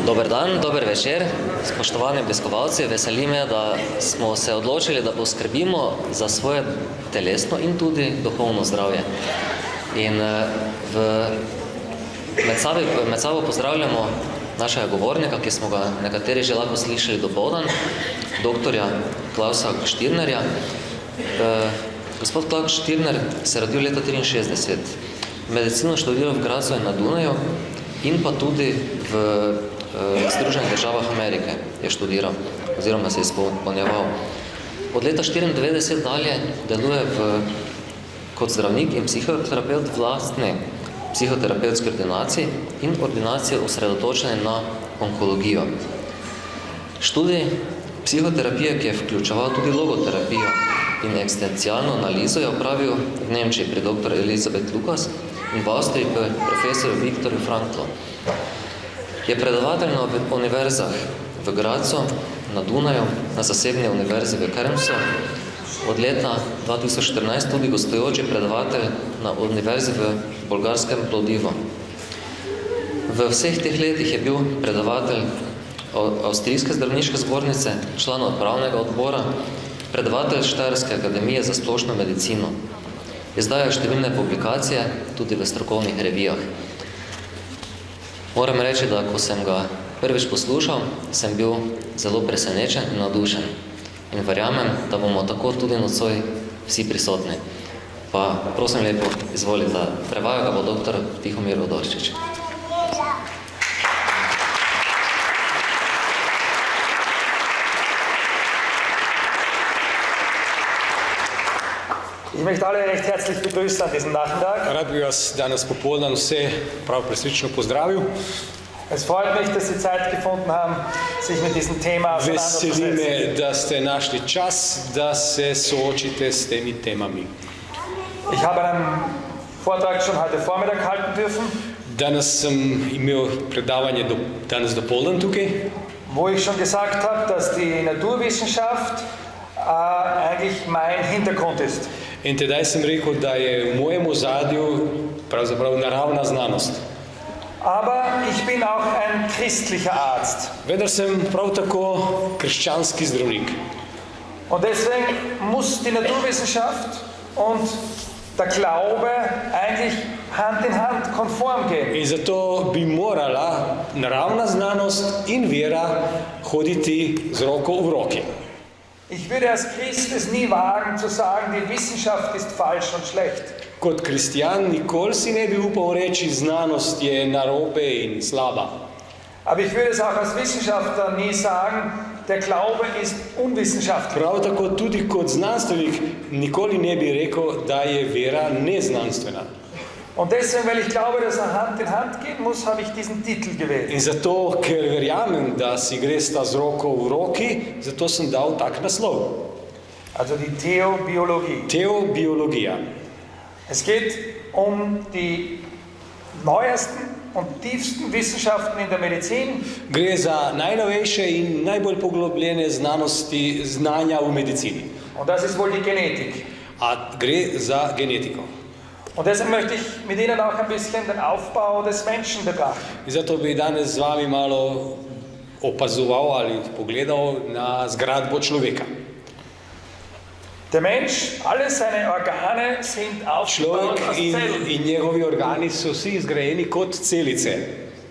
Dober dan, dober večer, spoštovani obiskovalci. Veseli me, da smo se odločili, da poskrbimo za svoje telesno in tudi duhovno zdravje. In med sabo pozdravljamo našega govornika, ki smo ga nekateri že lahko slišali dopoldan, doktorja Klausa Štirnerja. Gospod Klaus Štirner se rodil leta 1963. Medicino študiral v Gradcu in na Dunaju in pa tudi v Združenih državah Amerike je študiral oziroma se je izpolnjeval. Od leta 1994 dalje deluje kot zdravnik in psihoterapevt v lastni psihoterapevtski ordinaciji in ordinacije osredotočene na onkologijo. Študij psihoterapije, ki je vključeval tudi logoterapijo in eksistencialno analizo, je opravil v Nemčiji pri dr. Elizabeth Lukas in v Avstriji pri profesorju Viktorju Franklu. Je predavatelj na univerzah v Gradcu, na Dunaju, na zasebni univerzi v Kremsu, od leta 2014 tudi gostujoči predavatelj na univerzi v bolgarskem Plodivu. V vseh teh letih je bil predavatelj Avstrijske zdravniške zbornice, član upravnega odbora, predavatelj Štajerske akademije za splošno medicino. Izdaja številne publikacije tudi v strokovnih revijah. Moram reči, da ko sem ga prvič poslušal, sem bil zelo presenečen in navdušen. In verjamem, da bomo tako tudi nocoj vsi prisotni. Pa prosim lepo, izvolite, prevajal ga bo dr. Tihomir Odorčič. Ich möchte alle recht herzlich begrüßen an diesem Nachmittag. Rad bi vas danes popoldan vse prav presrečno pozdravil. Es freut mich, dass Sie Zeit gefunden haben, sich mit diesem Thema auseinanderzusetzen. Veseli me, da ste našli čas, da se soočite s temi temami. Ich habe einen Vortrag schon heute Vormittag halten dürfen. Danes sem imel predavanje danes dopoldan tukaj, wo ich schon gesagt habe, dass die Naturwissenschaft eigentlich mein Hintergrund ist. In tedaj sem rekel, da je v mojem ozadju pravzaprav naravna znanost. Aber ich bin auch ein christlicher Arzt. Vendar sem prav tako krščanski zdravnik. Und deswegen muss die Naturwissenschaft und der Glaube eigentlich Hand in Hand konform gehen. In zato bi morala naravna znanost in vera hoditi z roko v roki. Ich würde als Christ es nie wagen zu sagen, die Wissenschaft ist falsch und schlecht. Kot kristjan nikoli si ne bi upal reči, znanost je narobe in slaba. Aber ich würde es auch als Wissenschaftler nie sagen, der Glaube ist unwissenschaftlich. Prav tako tudi kot znanstvenik nikoli ne bi rekel, da je vera neznanstvena. Und deswegen, weil ich glaube, dass Hand in Hand gehen muss, habe ich diesen Titel gewählt. In zato, ker verjamem, da si gresta z roko v roki, zato sem dal tak naslov. Also die Theobiologie. Theobiologija. Es geht um die neuesten und tiefsten Wissenschaften in der Medizin. Gre za najnovejše in najbolj poglobljene znanosti, znanja v medicini. Und das ist wohl die Genetik. A gre za genetiko. Und deshalb möchte ich mit Ihnen auch ein bisschen den Aufbau des Menschen betrachten. Zato bi danes z vami malo opazoval ali pogledal na zgradbo človeka. Der Mensch, alle seine Organe sind aufgebaut aus Zellen. In njegovi organi so vsi zgrajeni kot celice.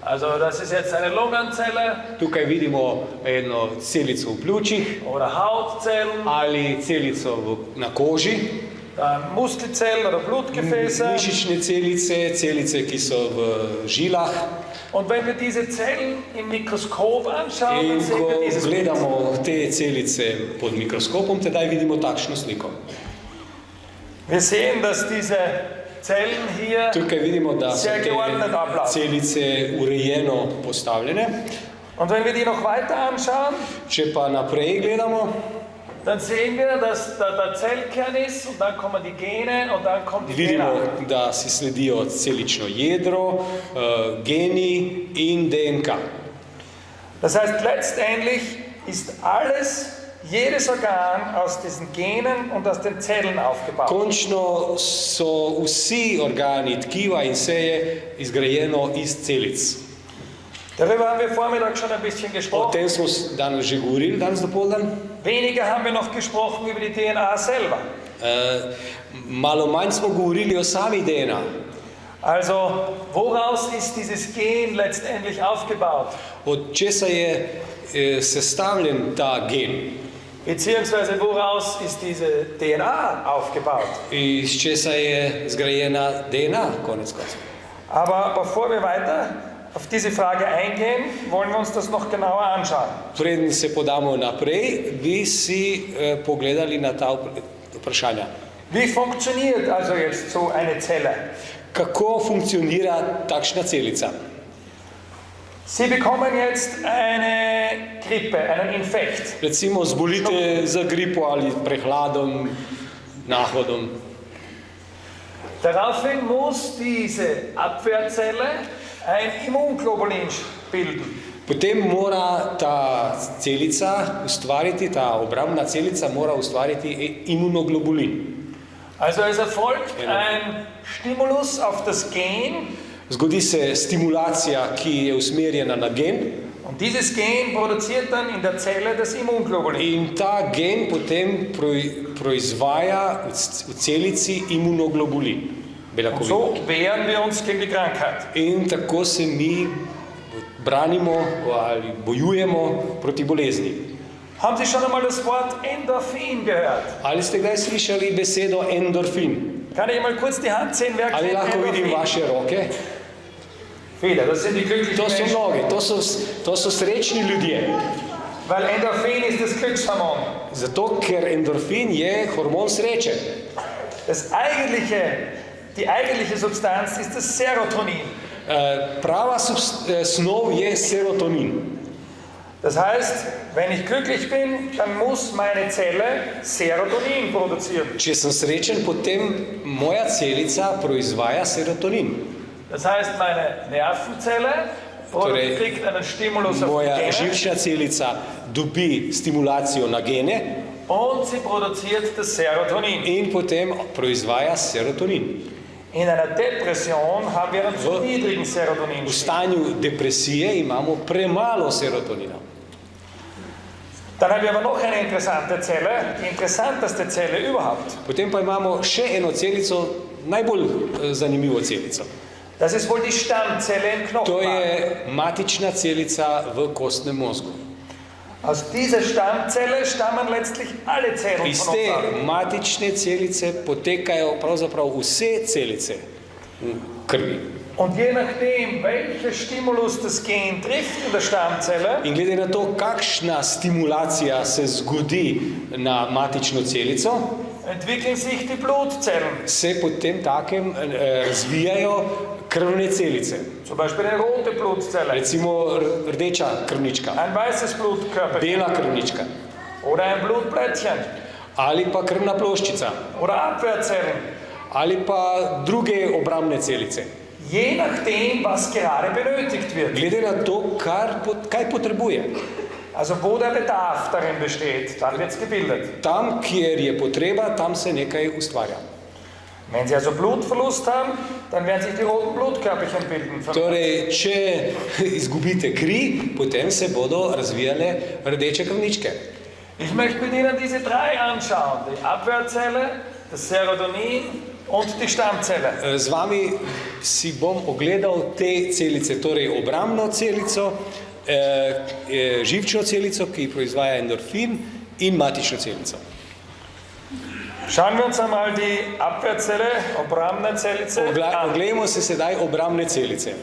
Also das ist jetzt eine Lungenzelle. Tukaj vidimo eno celico v pljučih. Oder Hautzellen. Ali celico na koži. Muskelzellen oder Blutgefäße. Mišične celice, celice, ki so v žilah. Und wenn wir diese Zellen im Mikroskop anschauen, dann in sehen wir dieses Bild. In ko gledamo te celice pod mikroskopom, tedaj vidimo takšno sliko. Wir sehen, dass diese Zellen hier tukaj vidimo, da so sehr geordnet ablaufen. Celice urejeno postavljene. Und wenn wir die noch weiter anschauen, če pa naprej gledamo, dann sehen wir, dass da der Zellkern ist und dann kommen die Gene und dann kommt die DNA. Vidimo, da si sledijo celično jedro, geni in DNK. Das heißt, letztendlich ist alles, jedes Organ aus diesen Genen und aus den Zellen aufgebaut. Končno so vsi organi, tkiva in seje izgrajeno iz celic. Darüber haben wir Vormittag schon ein bisschen O gesprochen. tem smo danes že govorili, danes dopoldan. Weniger haben wir noch gesprochen über die DNA selber. Malo manj smo govorili o sami DNA. Also, woraus ist dieses Gen letztendlich aufgebaut? Od česa je sestavljen ta gen? Beziehungsweise, woraus ist diese DNA aufgebaut? Iz česa je zgrajena DNA, konec koncev. Aber bevor wir weiter auf diese Frage eingehen, wollen wir uns das noch genauer anschauen. Preden se podamo naprej, bi si pogledali na ta vprašanja. Wie funktioniert also jetzt so eine Zelle? Kako funkcionira takšna celica? Sie bekommen jetzt eine Grippe, einen Infekt. Recimo zbolite za gripo ali prehladom, nahodom. Daraufhin muss diese Abwehrzelle ein Immunglobulin bilden. Potem mora ta celica ustvariti, ta obrambna celica mora ustvariti imunoglobulin. Also es erfolgt ein Stimulus auf das Gen. Zgodi se stimulacija, ki je usmerjena na gen, Und dieses Gen produziert dann in der Zelle das Immunglobulin. in ta gen potem proizvaja v celici imunoglobulin, Und beljakovino. so wehren wir uns gegen die Krankheit. In tako se mi branimo ali bojujemo proti bolezni. Haben Sie schon einmal das Wort Endorphin gehört? Ali ste kdaj slišali besedo endorfin? Kann ich mal kurz die Hand sehen, wer Ali kennt lahko vidim Endorphin? vaše roke? Viele, das sind die glücklichen To so Menschen. mnogi, to so srečni ljudje. Weil Endorphin ist das Glückshormon. Zato, ker endorfin je hormon sreče. Die eigentliche Substanz ist das Serotonin. Prava snov je serotonin. Das heißt, wenn ich glücklich bin, dann muss meine Zelle Serotonin produzieren. Če sem srečen, potem moja celica proizvaja serotonin. Das heißt, meine Nervenzelle Torej, kriegt einen Stimulus auf die Moja Gene živčna celica dobi stimulacijo na gene und sie produziert das Serotonin. in potem proizvaja serotonin. In einer Depression haben wir einen zu niedrigen V Serotonin. stanju depresije imamo premalo serotonina. Dann haben wir aber noch eine interessante Zelle, die interessanteste Zelle überhaupt. Potem pa imamo še eno celico, najbolj zanimivo celico. Das ist wohl die Stammzelle im To Knochenmark. je matična celica v kostnem mozgu. Aus dieser Stammzelle stammen letztlich alle Zellen Iz von uns te ab. matične celice potekajo pravzaprav vse celice v krvi. Und je nachdem, welcher Stimulus das Gen trifft in der Stammzelle, In glede na to, kakšna stimulacija se zgodi na matično celico, entwickeln sich die Blutzellen. se potem takem razvijajo krvne celice. Zum Beispiel eine rote Blutzelle, Recimo rdeča krvnička, ein weißes Blutkörperchen bela krvnička oder ein Blutplättchen ali pa krvna ploščica oder Abwehrzellen. ali pa druge obrambne celice. Je nachdem, was gerade benötigt wird. Glede na to, kaj potrebuje. Also wo der Bedarf darin besteht, dann wird es gebildet. Tam, kjer je potreba, tam se nekaj ustvarja. Wenn Sie also Blutverlust haben, dann werden sich die roten Blutkörperchen bilden. Torej, če izgubite kri, potem se bodo razvijale rdeče krvničke. Ich möchte mit Ihnen diese drei anschauen. Die Abwehrzelle, das Serotonin und die Stammzelle. Z vami si bom ogledal te celice, torej obrambno celico, živčno celico, ki proizvaja endorfin, in matično celico. Schauen wir uns einmal die Abwehrzelle, Obrambne Zelice an. Oglejmo se sedaj obrambne celice.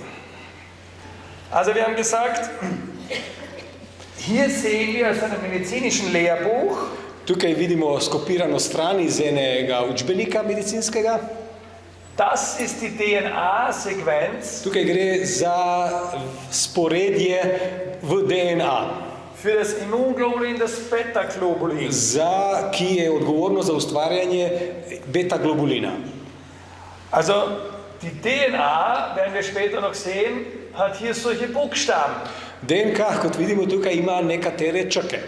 Also wir haben gesagt, hier sehen wir aus einem medizinischen Lehrbuch Tukaj vidimo skopirano stran iz enega učbenika medicinskega. Das ist die DNA-Sequenz Tukaj gre za sporedje v DNA, für das Immunglobulin, das Beta-Globulin. ki je odgovorno za ustvarjanje beta-globulina. Also die DNA, werden wir später noch sehen, hat hier solche Buchstaben. DNK, kot vidimo tukaj, ima nekatere črke.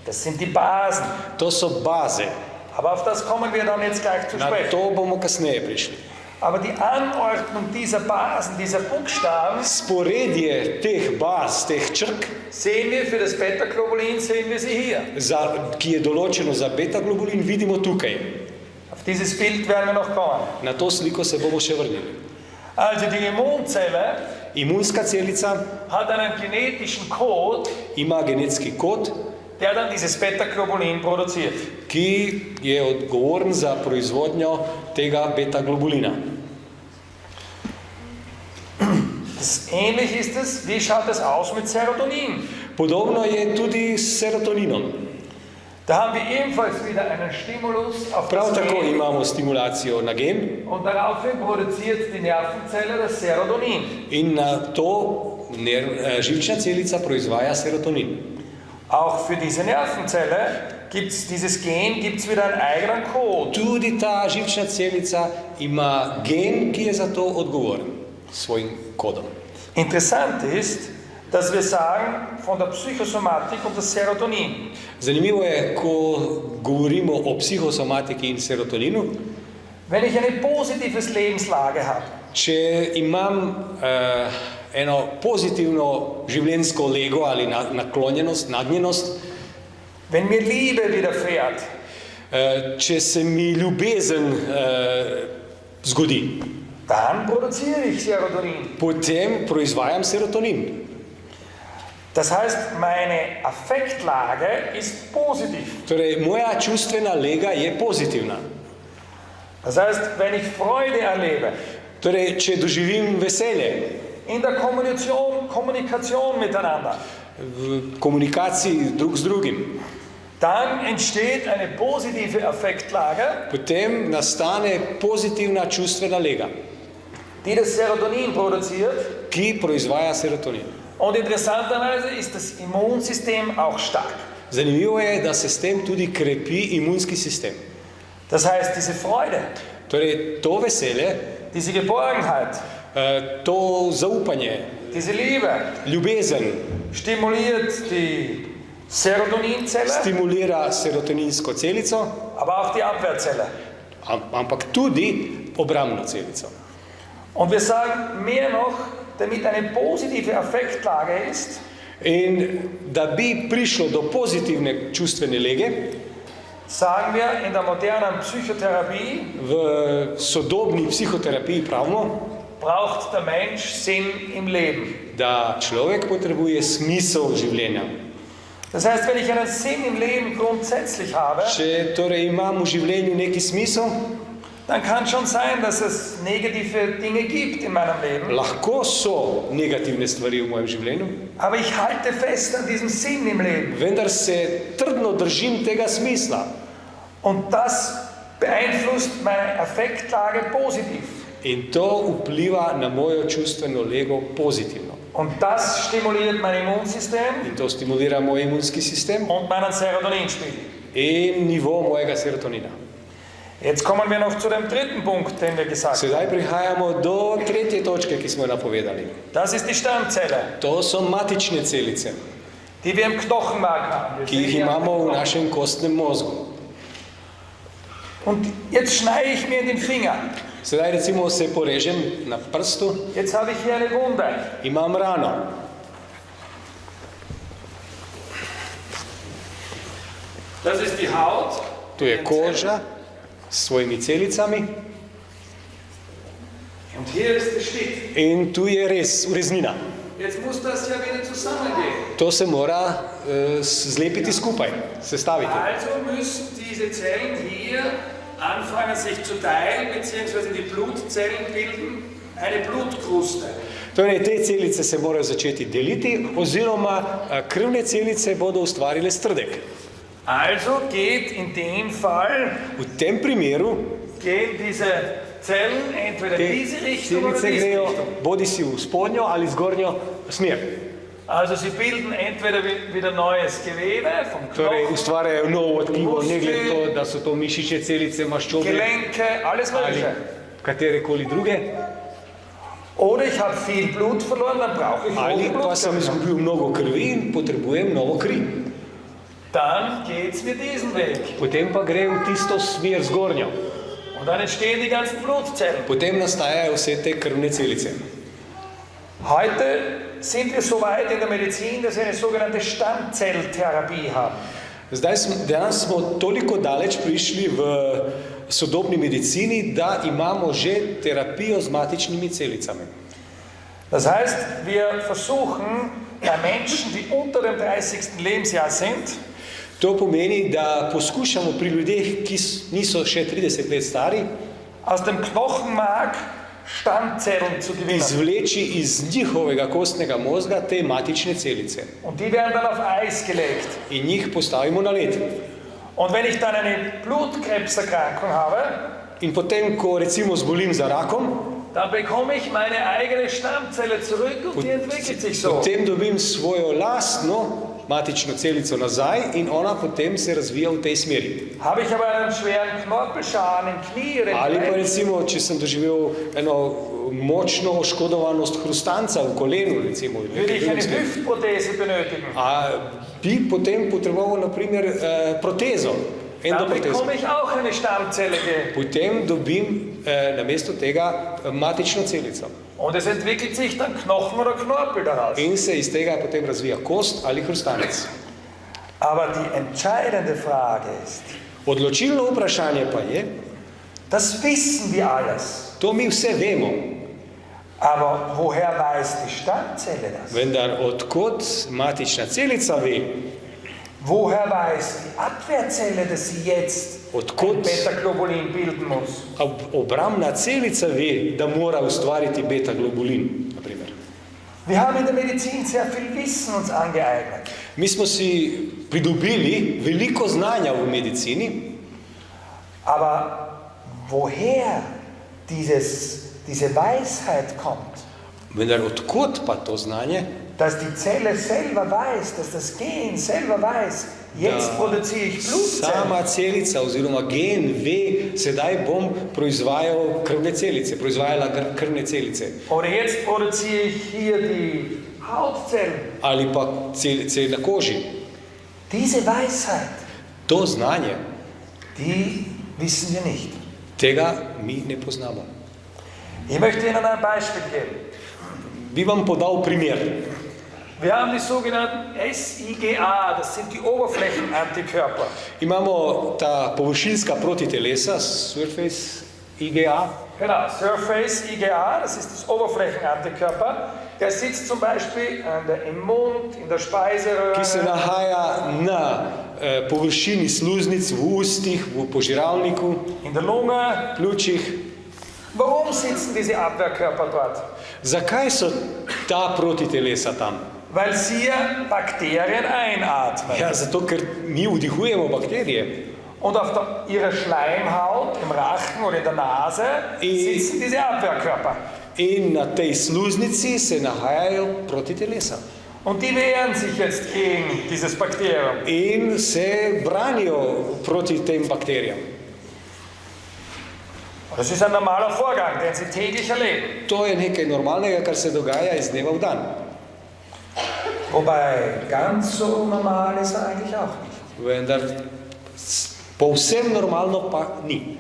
Das sind die Basen. To so baze. Aber auf das kommen wir dann jetzt gleich zu Na sprechen. to bomo kasneje prišli. Aber die Anordnung dieser Basen, dieser Buchstaben, Sporedje teh baz, teh črk, sehen wir für das Beta-Globulin, sehen wir sie hier. ki je določeno za beta-globulin, vidimo tukaj. Auf dieses Bild werden wir noch kommen. Na to sliko se bomo še vrnili. Also die Immunzelle Imunska celica hat einen genetischen Code, ima genetski kod, der dann dieses Beta-Globulin produziert. ki je odgovoren za proizvodnjo tega beta-globulina. Ähnlich ist es, wie schaut es aus mit Serotonin? Podobno je tudi s serotoninom. Da haben wir ebenfalls wieder einen Stimulus auf Prav das tako Gen imamo stimulacijo na gen und daraufhin produziert die Nervenzelle das Serotonin. in na to živčna celica proizvaja serotonin. Auch für diese Nervenzelle gibt es dieses Gen, gibt es wieder einen eigenen Code. Tudi ta živčna celica ima gen, ki je za to odgovoren s svojim kodom. Interessant ist, dass wir sagen, von der Psychosomatik und das Serotonin. Zanimivo je, ko govorimo o psihosomatiki in serotoninu, Wenn ich eine positives Lebenslage habe, če imam eno pozitivno življenjsko lego ali naklonjenost, nagnjenost, wenn mir Liebe widerfährt, če se mi ljubezen zgodi, dann produziere ich Serotonin. potem proizvajam serotonin. Das heißt, meine Affektlage ist positiv. Torej, moja čustvena lega je pozitivna. Das heißt, wenn ich Freude erlebe, Torej, če doživim veselje in der Kommunikation miteinander, v komunikaciji drug z drugim, dann entsteht eine positive Affektlage, potem nastane pozitivna čustvena lega, die das Serotonin produziert. ki proizvaja serotonin. Und interessanterweise ist das Immunsystem auch stark. Zanimivo je, da se s tem tudi krepi imunski sistem. Das heißt, diese Freude, Torej, to veselje, diese Geborgenheit, to zaupanje, diese Liebe ljubezen stimuliert die Serotoninzelle, stimulira serotoninsko celico, aber auch die Abwehrzelle. ampak tudi obrambno celico. Und wir sagen mehr noch, damit eine positive Affektlage ist, In da bi prišlo do pozitivne čustvene lege, sagen wir in der modernen Psychotherapie, v sodobni psihoterapiji pravimo, braucht der Mensch Sinn im Leben. da človek potrebuje smisel življenja. Das heißt, wenn ich einen Sinn im Leben grundsätzlich habe, Če torej imam v življenju neki smisel, dann kann schon sein, dass es negative Dinge gibt in meinem Leben. lahko so negativne stvari v mojem življenju, Aber ich halte fest an diesem Sinn im Leben. vendar se trdno držim tega smisla. Und das beeinflusst meine Affektlage positiv. In to vpliva na mojo čustveno lego pozitivno. Und das stimuliert mein Immunsystem In to stimulira moj imunski sistem und meinen Serotoninspiegel. in nivo mojega serotonina. Jetzt kommen wir noch zu dem dritten Punkt, den wir gesagt haben. Sedaj prihajamo do tretje točke, ki smo jo napovedali. Das ist die Stammzelle, To so matične celice, die wir im Knochenmark haben. Wir ki sehen jih hier imamo v einen našem kostnem mozgu. Und jetzt schneide ich mir in den Finger. Sedaj recimo se porežem na prstu, Jetzt habe ich hier eine Wunde. imam rano. Das ist die Haut. Tu je koža s svojimi celicami Und hier ist der Schnitt. in tu je res ureznina. Jetzt muss das ja wieder zusammengehen. To se mora zlepiti skupaj, sestaviti. Also müssen diese Zellen hier anfangen sich zu teilen, beziehungsweise die Blutzellen bilden eine Blutkruste. Torej, te celice se morajo začeti deliti, oziroma krvne celice bodo ustvarile strdek. Also geht in dem Fall, V tem primeru gehen diese Zellen entweder in te diese Richtung oder celice diese grejo Richtung. bodi si v spodnjo ali zgornjo smer. Also sie bilden entweder wieder neues Gewebe vom Torej, Knochen, ustvarjajo novo tkivo, ne glede to, da so to mišične celice, maščobe Gelenke, alles ali Mögliche. katerekoli druge. Oder ich habe viel Blut verloren, dann brauche ich Ali rote pa sem Blutkörper. izgubil mnogo krvi in potrebujem novo kri. Dann geht es mir diesen Weg. Potem pa gre v tisto smer zgornjo. Und dann entstehen die ganzen Blutzellen. potem nastajajo vse te krvne celice. Heute sind wir so weit in der Medizin, dass wir eine sogenannte Stammzelltherapie haben. Danes smo toliko daleč prišli v sodobni medicini, da imamo že terapijo z matičnimi celicami. Das heißt, wir versuchen bei Menschen, die unter dem 30. Lebensjahr sind, To pomeni, da poskušamo pri ljudeh, ki niso še 30 let stari, aus dem Knochenmark Stammzellen zu gewinnen. izvleči iz njihovega kostnega mozga te matične celice Und die werden dann auf Eis gelegt. in jih postavimo na led. Und wenn ich dann eine Blutkrebserkrankung habe, In potem, ko recimo zbolim za rakom, dann bekomme ich meine eigene Stammzelle zurück und die entwickelt sich so. potem dobim svojo lastno matično celico nazaj in ona potem se razvija v tej smeri. Habe ich aber einen schweren Knorpelschaden im Knie oder im Ali pa Bein, recimo, če sem doživel eno močno oškodovanost hrustanca v kolenu, recimo, würde ich eine Hüftprothese benötigen. bi potem potreboval na primer protezo, Dann endoprotezo. bekomme ich auch eine Stammzelle. Potem dobim namesto tega matično celico. Und es entwickelt sich dann Knochen oder Knorpel daraus. In se iz tega potem razvija kost ali hrustanec. Aber die entscheidende Frage ist, Odločilno vprašanje pa je, das wissen wir alles. to mi vse vemo, Aber woher weiß die Stammzelle das? vendar odkot matična celica ve, Woher weiß die Abwehrzelle, dass sie jetzt Odkot? ein Beta-Globulin bilden muss? obrambna celica ve, da mora ustvariti beta-globulin, na primer. Wir haben in der Medizin sehr viel Wissen uns angeeignet. Mi smo si pridobili veliko znanja v medicini, Aber woher diese Weisheit kommt, vendar odkot pa to znanje, dass die Zelle selber weiß, dass das Gen selber weiß, jetzt produziere ich Blutzellen. sama celica oziroma gen ve, sedaj bom proizvajal krvne celice, proizvajala krvne celice. Oder jetzt produziere ich hier die Hautzellen. Ali pa celice na koži. Diese Weisheit, To znanje, die wissen wir nicht. tega mi ne poznamo. Ich möchte Ihnen ein Beispiel geben. Bi vam podal primer. Wir haben die sogenannten SIGA, das sind die Oberflächenantikörper. Imamo ta površinska protitelesa, Surface IgA, Genau, Surface IgA, das ist das Oberflächenantikörper. Der sitzt zum Beispiel im Mund, in der Speiseröhre. ki se nahaja na površini sluznic, v ustih, v požiralniku, In der Lunge. pljučih. Warum sitzen diese Abwehrkörper dort? Zakaj so ta protitelesa tam? Weil sie Bakterien einatmen. Ja, zato, ker mi vdihujemo bakterije. Und auf ihrer Schleimhaut, im Rachen oder in der Nase sitzen diese Abwehrkörper. In na tej sluznici se nahajajo protitelesa. Und die wehren sich jetzt gegen dieses Bakterium. In se branijo proti tem bakterijam. Das ist ein normaler Vorgang, den sie täglich erleben. To je nekaj normalnega, kar se dogaja iz dneva v dan. Wobei ganz so normal ist er eigentlich auch nicht. Vendar povsem normalno pa ni.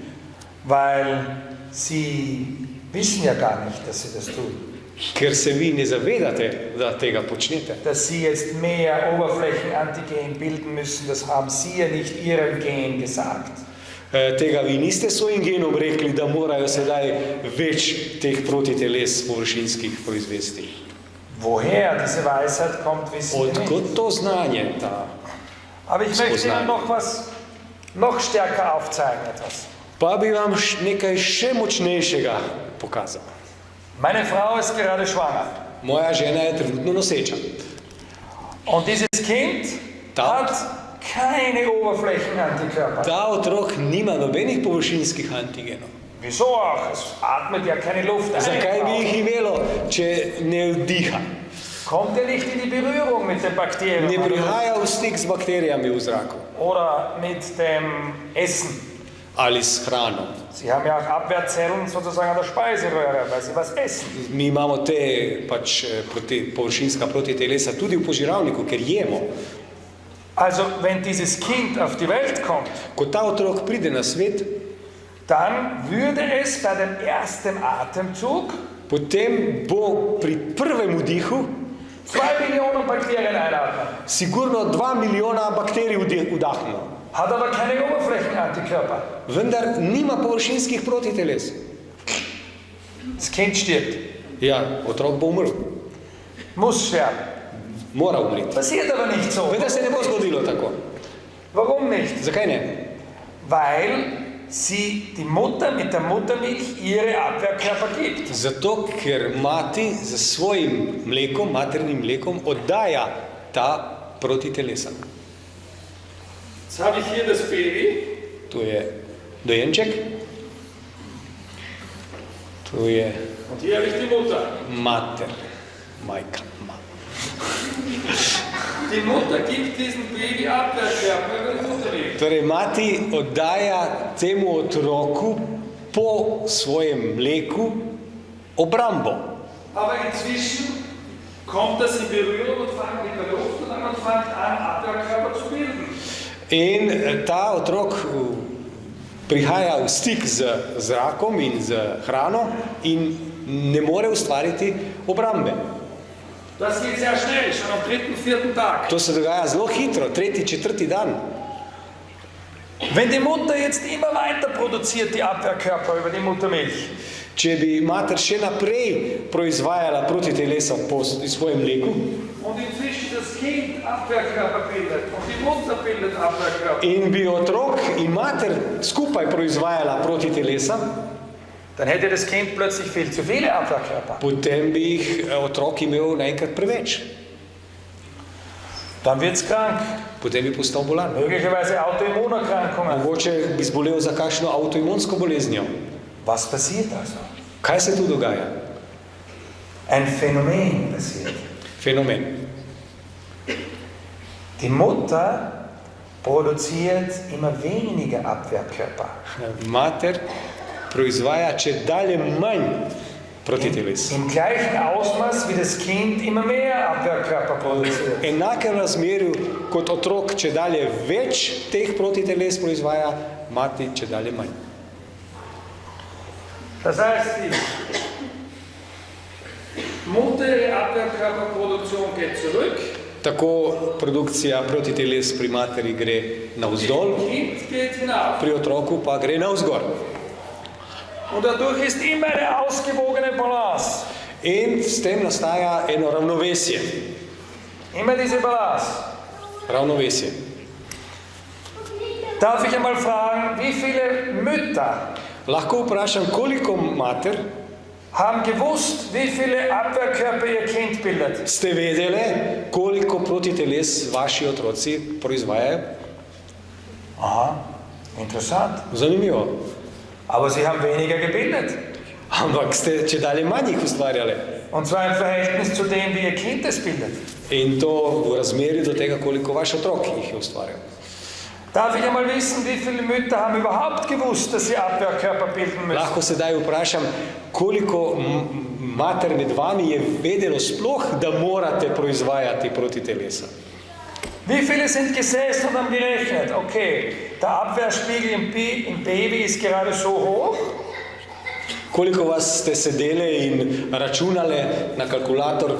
Weil sie wissen ja gar nicht, dass sie das tun. Ker se vi ne zavedate, da tega počnete. Dass sie jetzt mehr Oberflächenantigen bilden müssen, das haben sie ja nicht ihrem Gen gesagt. Tega vi niste svojim genom rekli, da morajo sedaj več teh protiteles površinskih proizvesti. Woher diese Weisheit kommt, wissen wir Odkot nicht. to znanje, ta Aber ich möchte Spoznanje. Ihnen noch was noch stärker aufzeigen, etwas. pa bi vam nekaj še močnejšega pokazal. Meine Frau ist gerade schwanger. Moja žena je trenutno noseča. Und dieses Kind Da- hat keine Oberflächenantikörper. Ta otrok nima nobenih površinskih antigenov. Wieso auch? Es atmet ja keine Luft ein. Zakaj bi jih imelo, če ne vdiha? Kommt er nicht in die Berührung mit den Bakterien Ne prihaja v stik z bakterijami v zraku oder mit dem Essen. ali s hrano. Sie haben ja auch Abwehrzellen sozusagen an der Speiseröhre, weil sie was essen. Mi imamo te površinska protitelesa tudi v požiralniku, ker jemo. Also wenn dieses Kind auf die Welt kommt, Ko ta otrok pride na svet, dann würde es bei dem ersten Atemzug potem bo pri prvem vdihu 2 Millionen Bakterien einatmen. sigurno 2 milijona bakterij vdahnilo. Hat aber keine Oberflächenantikörper. Vendar nima površinskih protiteles. Das Kind stirbt. Ja, otrok bo umrl. Muss sterben. Mora umreti. Passiert aber nicht so. Vendar se ne bo zgodilo tako. Warum nicht? Zakaj ne? Weil sie die Mutter mit der Muttermilch ihre Abwehrkörper gibt. Zato, ker mati z svojim mlekom, maternim mlekom, oddaja ta protitelesa. Jetzt habe ich hier das Baby. Tu je dojenček, tu je Und hier habe ich die Mutter. mater, majka. Die Mutter gibt diesem Baby Abwehrkörper über die Muttermilch. Torej, mati oddaja temu otroku po svojem mleku obrambo. Aber inzwischen kommt das in Berührung und fängt mit der Luft an und fängt an, Abwehrkörper zu bilden. In ta otrok prihaja v stik z zrakom in z hrano in ne more ustvariti obrambe. Das geht sehr schnell, schon am 3., 4. Tag. To se dogaja zelo hitro, 3., 4. dan. Wenn die Mutter jetzt immer weiter produziert, die Abwehrkörper über die Muttermilch, Če bi mater še naprej proizvajala protitelesa po svojem mleku und inzwischen das Kind Abwehrkörper bildet und die Mutter bildet Abwehrkörper, in bi otrok in mater skupaj proizvajala protitelesa, dann hätte das Kind plötzlich viel zu viele Abwehrkörper. potem bi jih otrok imel naenkrat preveč. Dann wird es krank, Potem bi postal bolan. möglicherweise Autoimmunerkrankungen. Mogoče bi zbolel za kakšno avtoimunsko boleznijo. Was passiert also? Kaj se tu dogaja? Ein Phänomen passiert. Fenomen. Die Mutter produziert immer weniger Abwehrkörper. Mater proizvaja čedalje manj protiteles. Im gleichen Ausmaß wie das Kind immer mehr Abwehrkörper produziert. Enakem razmerju kot otrok čedalje več teh protiteles proizvaja, mati čedalje manj. Das heißt, die Mutter, ihre Abwehrkörperproduktion geht zurück. Tako produkcija protiteles pri materi gre navzdol, Kind geht hinauf. pri otroku pa gre navzgor. Und dadurch ist immer eine ausgewogene Balance. In s tem nastaja eno ravnovesje. Immer diese Balance. Ravnovesje. Darf ich einmal fragen, wie viele Mütter Lahko vprašam, koliko mater haben gewusst, wie viele Abwehrkörper ihr Kind bildet? ste vedele, koliko protiteles vaši otroci proizvajajo? Aha, interessant. Zanimivo. Aber sie haben weniger gebildet. Ampak ste čedalje manj jih ustvarjale. Und zwar im Verhältnis zu dem, wie ihr Kind es bildet. In to v razmerju do tega, koliko vaš otrok jih je ustvarjal. Darf ich einmal wissen, wie viele Mütter haben überhaupt gewusst, dass sie Abwehrkörper bilden müssen? Lahko sedaj vprašam, koliko mater med vami je vedelo sploh, da morate proizvajati protitelesa. Wie viele sind gesessen und haben gerechnet? Okay, der Abwehrspiegel im Baby ist gerade so hoch. Koliko vas ste sedele in računale na kalkulator,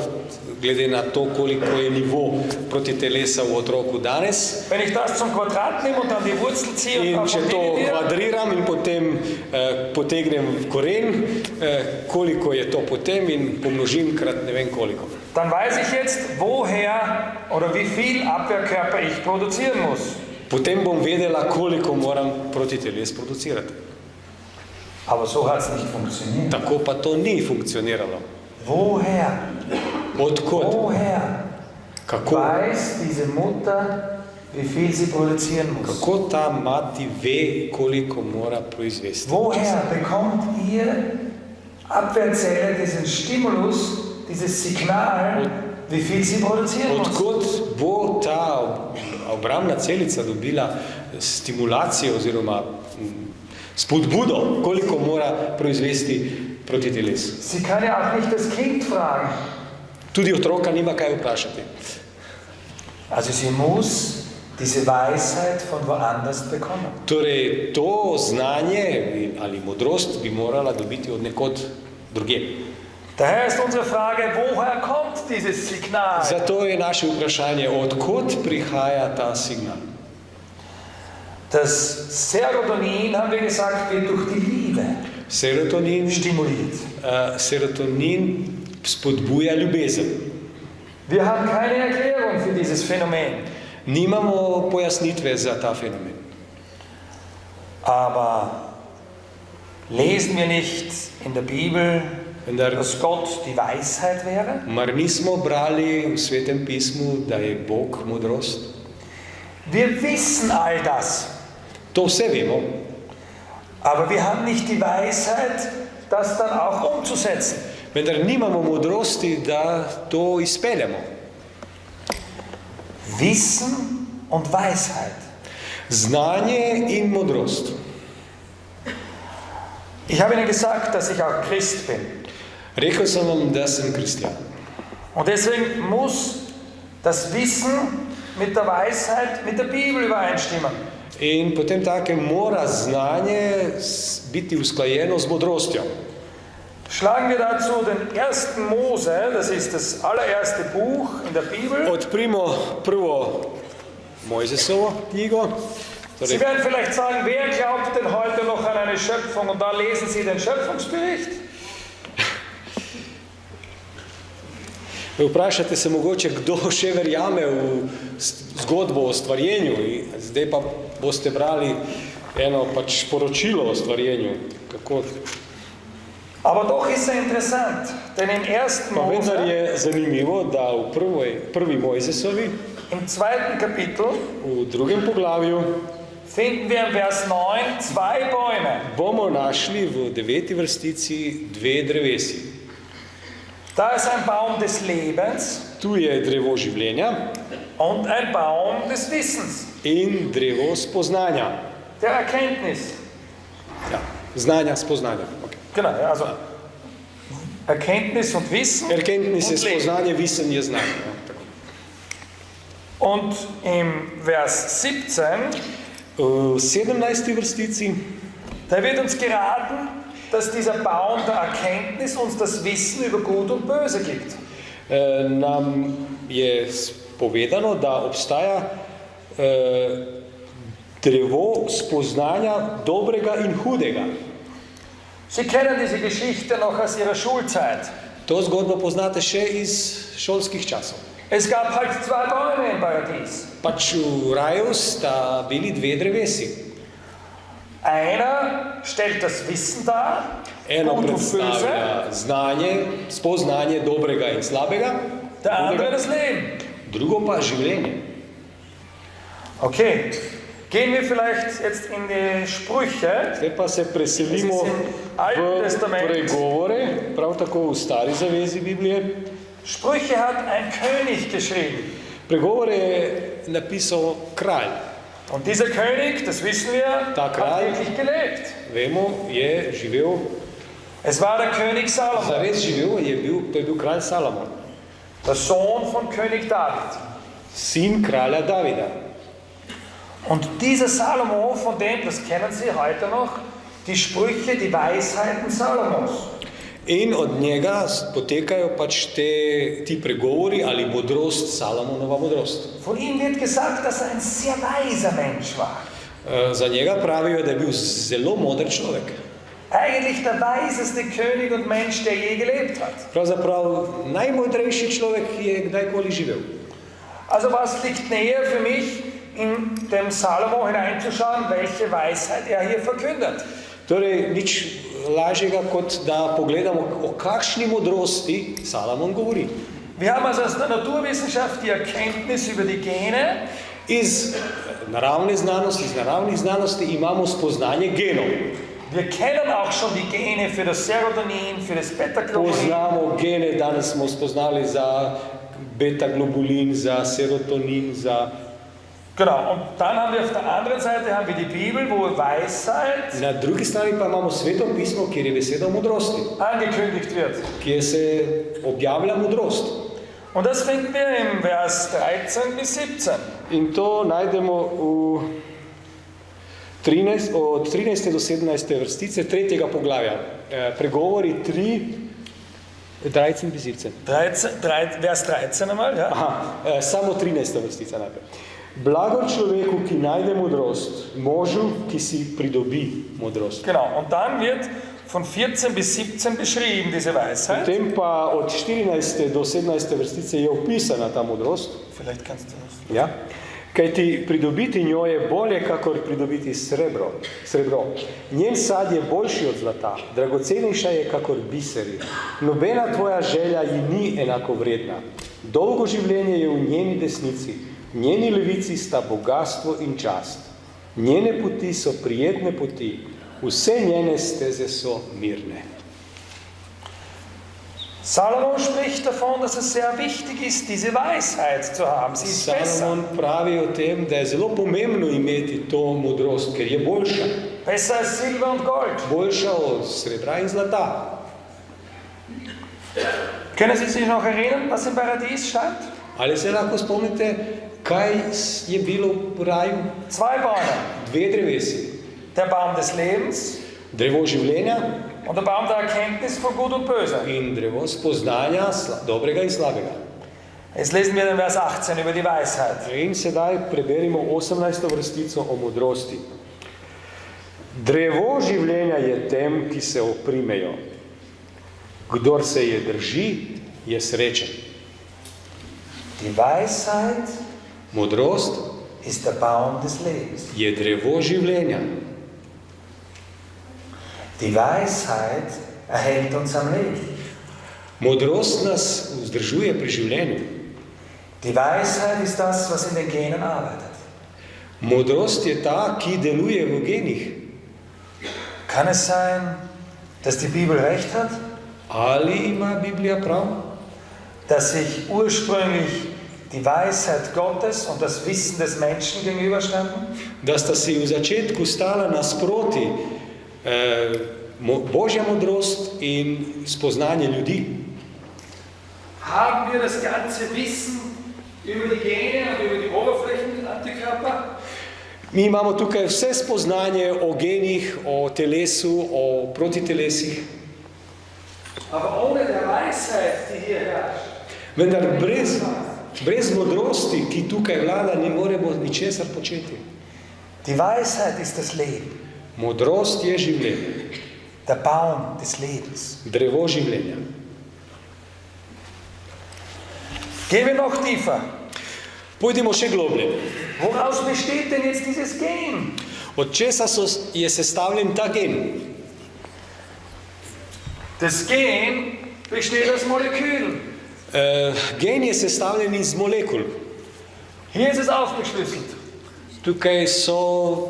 glede na to, koliko je nivo protitelesa v otroku danes? Wenn ich das zum Quadrat nehme und dann die Wurzel ziehe und In dann če to multipliziere, kvadriram in potem potegnem koren, koliko je to potem in pomnožim krat ne vem koliko. dann weiß ich jetzt, woher oder wie viel Abwehrkörper ich produzieren muss. Potem bom vedela, koliko moram protiteles producirati. Aber so hat es nicht funktioniert. Tako pa to ni funkcioniralo. Woher? Odkot? Woher Kako? weiß diese Mutter, wie viel sie produzieren muss? Kako ta mati ve, koliko mora proizvesti? Woher bekommt ihr Abwehrzelle diesen Stimulus, dieses Signal, wie viel sie produzieren muss? Odkot bo ta obrambna celica dobila stimulacijo oziroma spodbudo, koliko mora proizvesti protiteles? Sie kann ja auch nicht das Kind fragen. Tudi otroka nima kaj vprašati. Also sie muss diese Weisheit von woanders bekommen. Torej, to znanje ali modrost bi morala dobiti od nekod drugje. Daher ist unsere Frage, woher kommt dieses Signal? Zato je naše vprašanje, odkot prihaja ta signal. Das Serotonin, haben wir gesagt, wird durch die Liebe stimuliert. Serotonin spodbuja ljubezen. Wir haben keine Erklärung für dieses Phänomen. Nimamo pojasnitve za ta fenomen. Aber lesen wir nicht in der Bibel, dass Gott die Weisheit wäre? Mar nismo brali v Svetem pismu, da je Bog modrost? Wir wissen all das. To vse vemo. Aber wir haben nicht die Weisheit, das dann auch umzusetzen. Vendar nimamo modrosti, da to izpeljemo. Wissen und Weisheit. Znanje in modrost. Ich habe Ihnen gesagt, dass ich auch Christ bin. Rekel sem vam, da sem kristjan. Und deswegen muss das Wissen mit der Weisheit, mit der Bibel übereinstimmen. In potem take mora znanje biti usklajeno z modrostjo. Schlagen wir dazu den 1. Mose, das ist das allererste Buch in der Bibel. Odprimo prvo Mojzesovo knjigo. Sie werden vielleicht sagen, wer glaubt denn heute noch an eine Schöpfung? Und da lesen Sie den Schöpfungsbericht. Vprašate se mogoče, kdo še verjame v zgodbo o stvarjenju. Zdaj pa boste brali eno pač poročilo o stvarjenju. Kako? Aber doch ist es interessant, denn im 1. Pa vendar Mose, je zanimivo, da v prvi Mojzesovi, im 2. Kapitel, v drugem poglavju, finden wir im Vers 9 zwei Bäume. bomo našli v 9. vrstici dve drevesi. Da ist ein Baum des Lebens Tu je drevo življenja und ein Baum des Wissens, in drevo spoznanja. der Erkenntnis. Ja, znanja, spoznanja. Okay. Genau, ja, also Erkenntnis und Wissen Erkenntnis je und Leben. spoznanje, wissen je znanje. Ja, tako. Und im Vers 17, V 17. vrstici da wird uns geraten, dass dieser Baum der Erkenntnis uns das Wissen über Gut und Böse gibt. nam je povedano, da obstaja drevo spoznanja dobrega in hudega. Sie kennen diese Geschichte noch aus Ihrer Schulzeit. To zgodbo poznate še iz šolskih časov. Es gab halt zwei Bäume im Paradies. Pač v raju sta bili dve drevesi. Einer stellt das Wissen dar, Eno Gut und Böse, predstavlja znanje, spoznanje dobrega in slabega, der andere hudega, das Leben. drugo pa življenje. Okay, gehen wir vielleicht jetzt in die Sprüche. Zdaj pa se preselimo Das ist im Alten v Testament. pregovore, prav tako v stari zavezi Biblije. Sprüche hat ein König geschrieben. Pregovore je napisal kralj. Und dieser König, das wissen wir, Der hat Kralj. wirklich gelebt. Vemo, je živel, Es war der König Salomon, zares živel, to je bil kralj Salomon, der Sohn von König David. sin kralja Davida. Und dieser Salomo, von dem, das kennen Sie heute noch, die Sprüche, die Weisheiten Salomos. In od njega potekajo pač ti pregovori ali modrost, Salomonova modrost. Von ihm wird gesagt, dass er ein sehr weiser Mensch war. Za njega pravijo, da je bil zelo moder človek. Eigentlich der weiseste König und Mensch, der je gelebt hat. Pravzaprav najmodrejši človek, ki je kdajkoli živel. Also was liegt näher für mich, in dem Salomo hineinzuschauen, welche Weisheit er hier verkündet? Torej, nič lažjega, kot da pogledamo, o kakšni modrosti Salomon govori. Wir haben also aus der Naturwissenschaft die Erkenntnis über die Gene. Iz naravnih znanosti imamo spoznanje genov. Wir kennen auch schon die Gene für das Serotonin, für das Beta-Globulin. Poznamo gene, danes smo spoznali za beta-globulin, za serotonin, za... Genau, und dann haben wir auf der anderen Seite haben wir die Bibel, wo Weisheit Na drugi strani pa imamo Sveto pismo, kjer je beseda o modrosti, angekündigt wird. kjer se objavlja modrost. Und das finden wir im Vers 13 bis 17. In to najdemo od 13. do 17. vrstice 3. poglavja. Pregovori 3, 13 bis 17. Vers 13 einmal, ja? Aha, samo 13. vrstica najprej. Blago človeku, ki najde modrost, možu, ki si pridobi modrost. Genau, und dann wird von 14 bis 17 beschrieben, diese Weisheit. Potem pa od 14. do 17. vrstice je opisana ta modrost. Vielleicht kannst du das. Ja? Kajti pridobiti njo je bolje, kakor pridobiti srebro. Njen sad je boljši od zlata, dragocenejša je kakor biseri. Nobena tvoja želja ji ni enako vredna. Dolgo življenje je v njeni desnici, v njeni levici sta bogatstvo in čast. Njene poti so prijetne poti, vse njene steze so mirne. Salomon spricht davon, dass es sehr wichtig ist, diese Weisheit zu haben. Sie ist besser. Salomon pravi o tem, da je zelo pomembno imeti to modrost, ker je boljša. Besser als Silber und Gold. Boljša od srebra in zlata. Können Sie sich noch erinnern, was im Paradies stand? Ali se lahko spomnite, kaj je bilo v raju? Zwei Bäume. Dve drevesi. Der Baum des Lebens Drevo življenja und der Baum der Erkenntnis von Gut und Böse. in drevo spoznanja dobrega in slabega. Jetzt lesen wir den Vers 18 über die Weisheit. In sedaj preberimo 18. vrstico o modrosti. Drevo življenja je tem, ki se oprimejo. Kdor se je drži, je srečen. Die Weisheit Modrost ist der Baum des Lebens. je drevo življenja. Die Weisheit erhält uns am Leben. Modrost nas vzdržuje pri življenju. Die Weisheit ist das, was in den Genen arbeitet. Modrost je ta, ki deluje v genih. Kann es sein, dass die Bibel recht hat? Ali ima Biblija prav? Dass sich ursprünglich die Weisheit Gottes und das Wissen des Menschen gegenüberstanden? Da sta si v začetku stala nasproti Božja modrost in spoznanje ljudi. Haben wir das ganze Wissen über die Gene und über die oberflächlichen Antikörper? Mi imamo tukaj vse spoznanje o genih, o telesu, o protitelesih. Aber ohne der Weisheit, die hier herrscht, Vendar brez modrosti, ki tukaj vlada, ne moremo ničesar početi. die Weisheit ist das Leben, Modrost je življenje, der Baum des Lebens. drevo življenja. Gehen wir noch tiefer. Pojdimo še globlje. Woraus besteht denn jetzt dieses Gen? Od česa je sestavljen ta gen? Das Gen besteht aus Molekülen. Gen je sestavljen iz molekul. Hier ist es aufgeschlüsselt. Tukaj so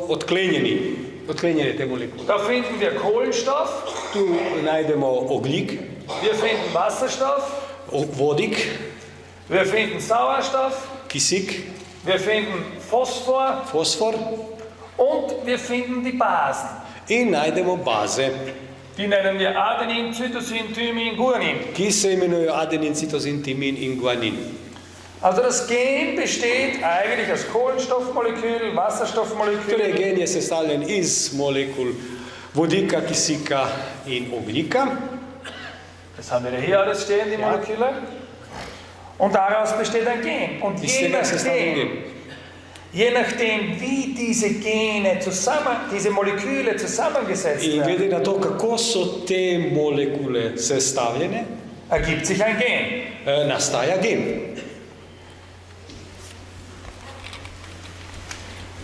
odklenjene te molekule. Da finden wir Kohlenstoff, Tu najdemo ogljik, wir finden Wasserstoff, vodik, wir finden Sauerstoff, kisik, wir finden Phosphor fosfor und wir finden die Basen. in najdemo baze, Die nennen wir Adenin, Cytosin, Thymin, Guanin. ki se imenujejo adenin, citozin, timin in guanin. Also das Gen besteht eigentlich aus Kohlenstoffmolekülen, Torej, Wasserstoffmolekülen gen je sestavljen iz molekul vodika, kisika in ogljika. Das haben wir hier alles stehen, die Moleküle. Und daraus besteht ein Gen. Und Iz tega je sestavljen gen. je nachdem, wie diese Moleküle zusammengesetzt In werden, glede na to, kako so te molekule sestavljene, ergibt sich ein Gen. nastaja gen.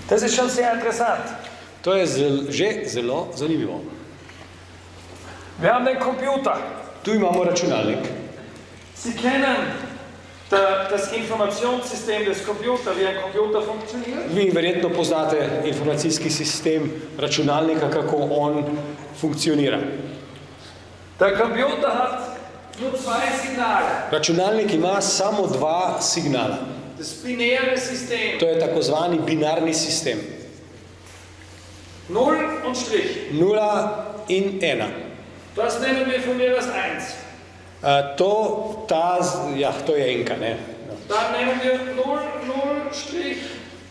Das ist schon sehr interessant. To je že zelo zanimivo. Wir haben den Computer. Tu imamo računalnik. Sie kennen das Informationssystem des Computers, wie ein Computer funktioniert. Vi verjetno poznate informacijski sistem računalnika, kako on funkcionira. Der Computer hat nur zwei Signale. Računalnik ima samo dva signala. Das binäre System. To je takozvani binarni sistem. 0 und Strich. 0 in 1. Das nennen wir von mir das 1. To je enka, ne? Dann nehmen wir 0, 0'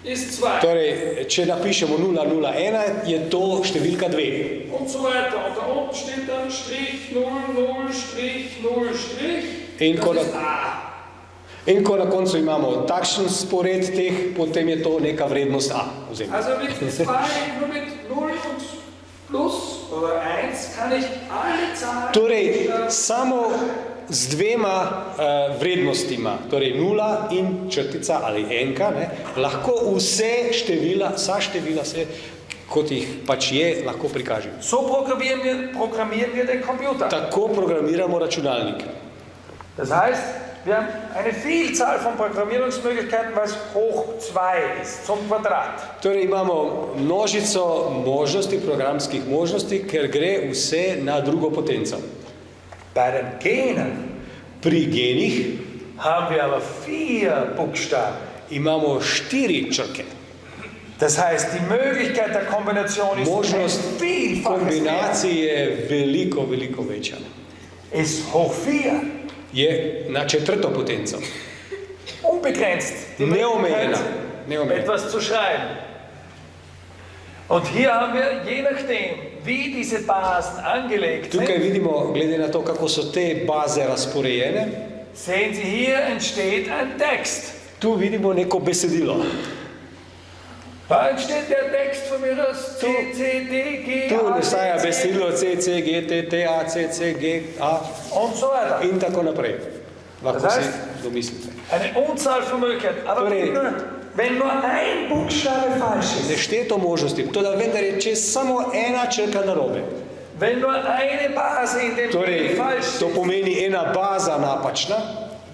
ist 2. Torej, če napišemo 001, je to številka 2. Und so weiter. Und da unten steht dann Strich 0, 0, Strich 0, Strich. In Das ist A. In ko na koncu imamo takšen spored teh, potem je to neka vrednost A. Also mit 2, nur mit 0 und Plus oder 1 kann ich alle Zahlen... Torej, samo z dvema vrednostima, torej 0 in črtica ali enka, ne, lahko vsa števila, kot jih pač je, lahko prikažem. So programmieren wir den Computer. Tako programiramo računalnik. Das heißt, wir haben eine Vielzahl von Programmierungsmöglichkeiten, was hoch 2 ist, zum Quadrat. Torej imamo množico možnosti, programskih možnosti, ker gre vse na drugo potenco. Bei den Genen Pri genih haben wir aber 4 Buchstaben. imamo 4 črke. Das heißt, die Möglichkeit der Kombination ist Možnost ein Vielfaches mehr. kombinacije je veliko večja. Ist hoch 4. Je na četrto potenco. Unbegrenzt. Die Neomejena. Möglichkeit, etwas zu schreiben. Und hier haben wir, je nachdem, wie diese Basen angelegt Tukaj sind, vidimo, glede na to, kako so te baze razporejene, sehen Sie, hier entsteht ein Text. tu vidimo neko besedilo. Da entsteht der Text von mir aus C, C, D, G, Tu A, nastaja C, C besedilo C, C, G, T, T, A, C, C, G, A und so weiter. in tako naprej. Lahko Das si heißt- domislite. Eine Unzahl von Möglichkeiten. Aber wenn nur ein Buchstabe falsch ist, Nešteto možnosti, toda vendar je če samo ena črka narobe. wenn nur eine Base in dem Torej, Ding falsch to ist, pomeni ena baza napačna,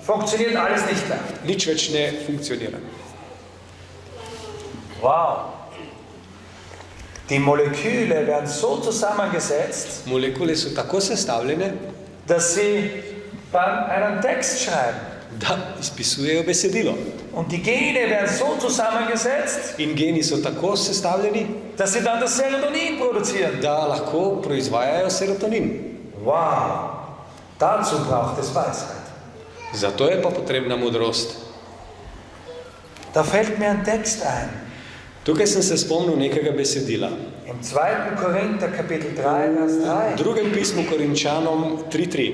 funktioniert alles nicht mehr. nič več ne funkcionira. Wow. Die Moleküle werden so zusammengesetzt, Molekule so tako sestavljene, dass sie dann einen Text schreiben. da izpisujejo besedilo. Und die Gene werden so zusammengesetzt, In geni so tako sestavljeni, dass sie dann das Serotonin produzieren. da lahko proizvajajo serotonin. Wow. Dazu braucht es Weisheit. Zato je pa potrebna modrost. Da fällt mir ein Text ein. Tukaj sem se spomnil nekega besedila. Im 2. Korinther Kapitel 3, Vers 3. V drugem pismu Korinčanom 3:3.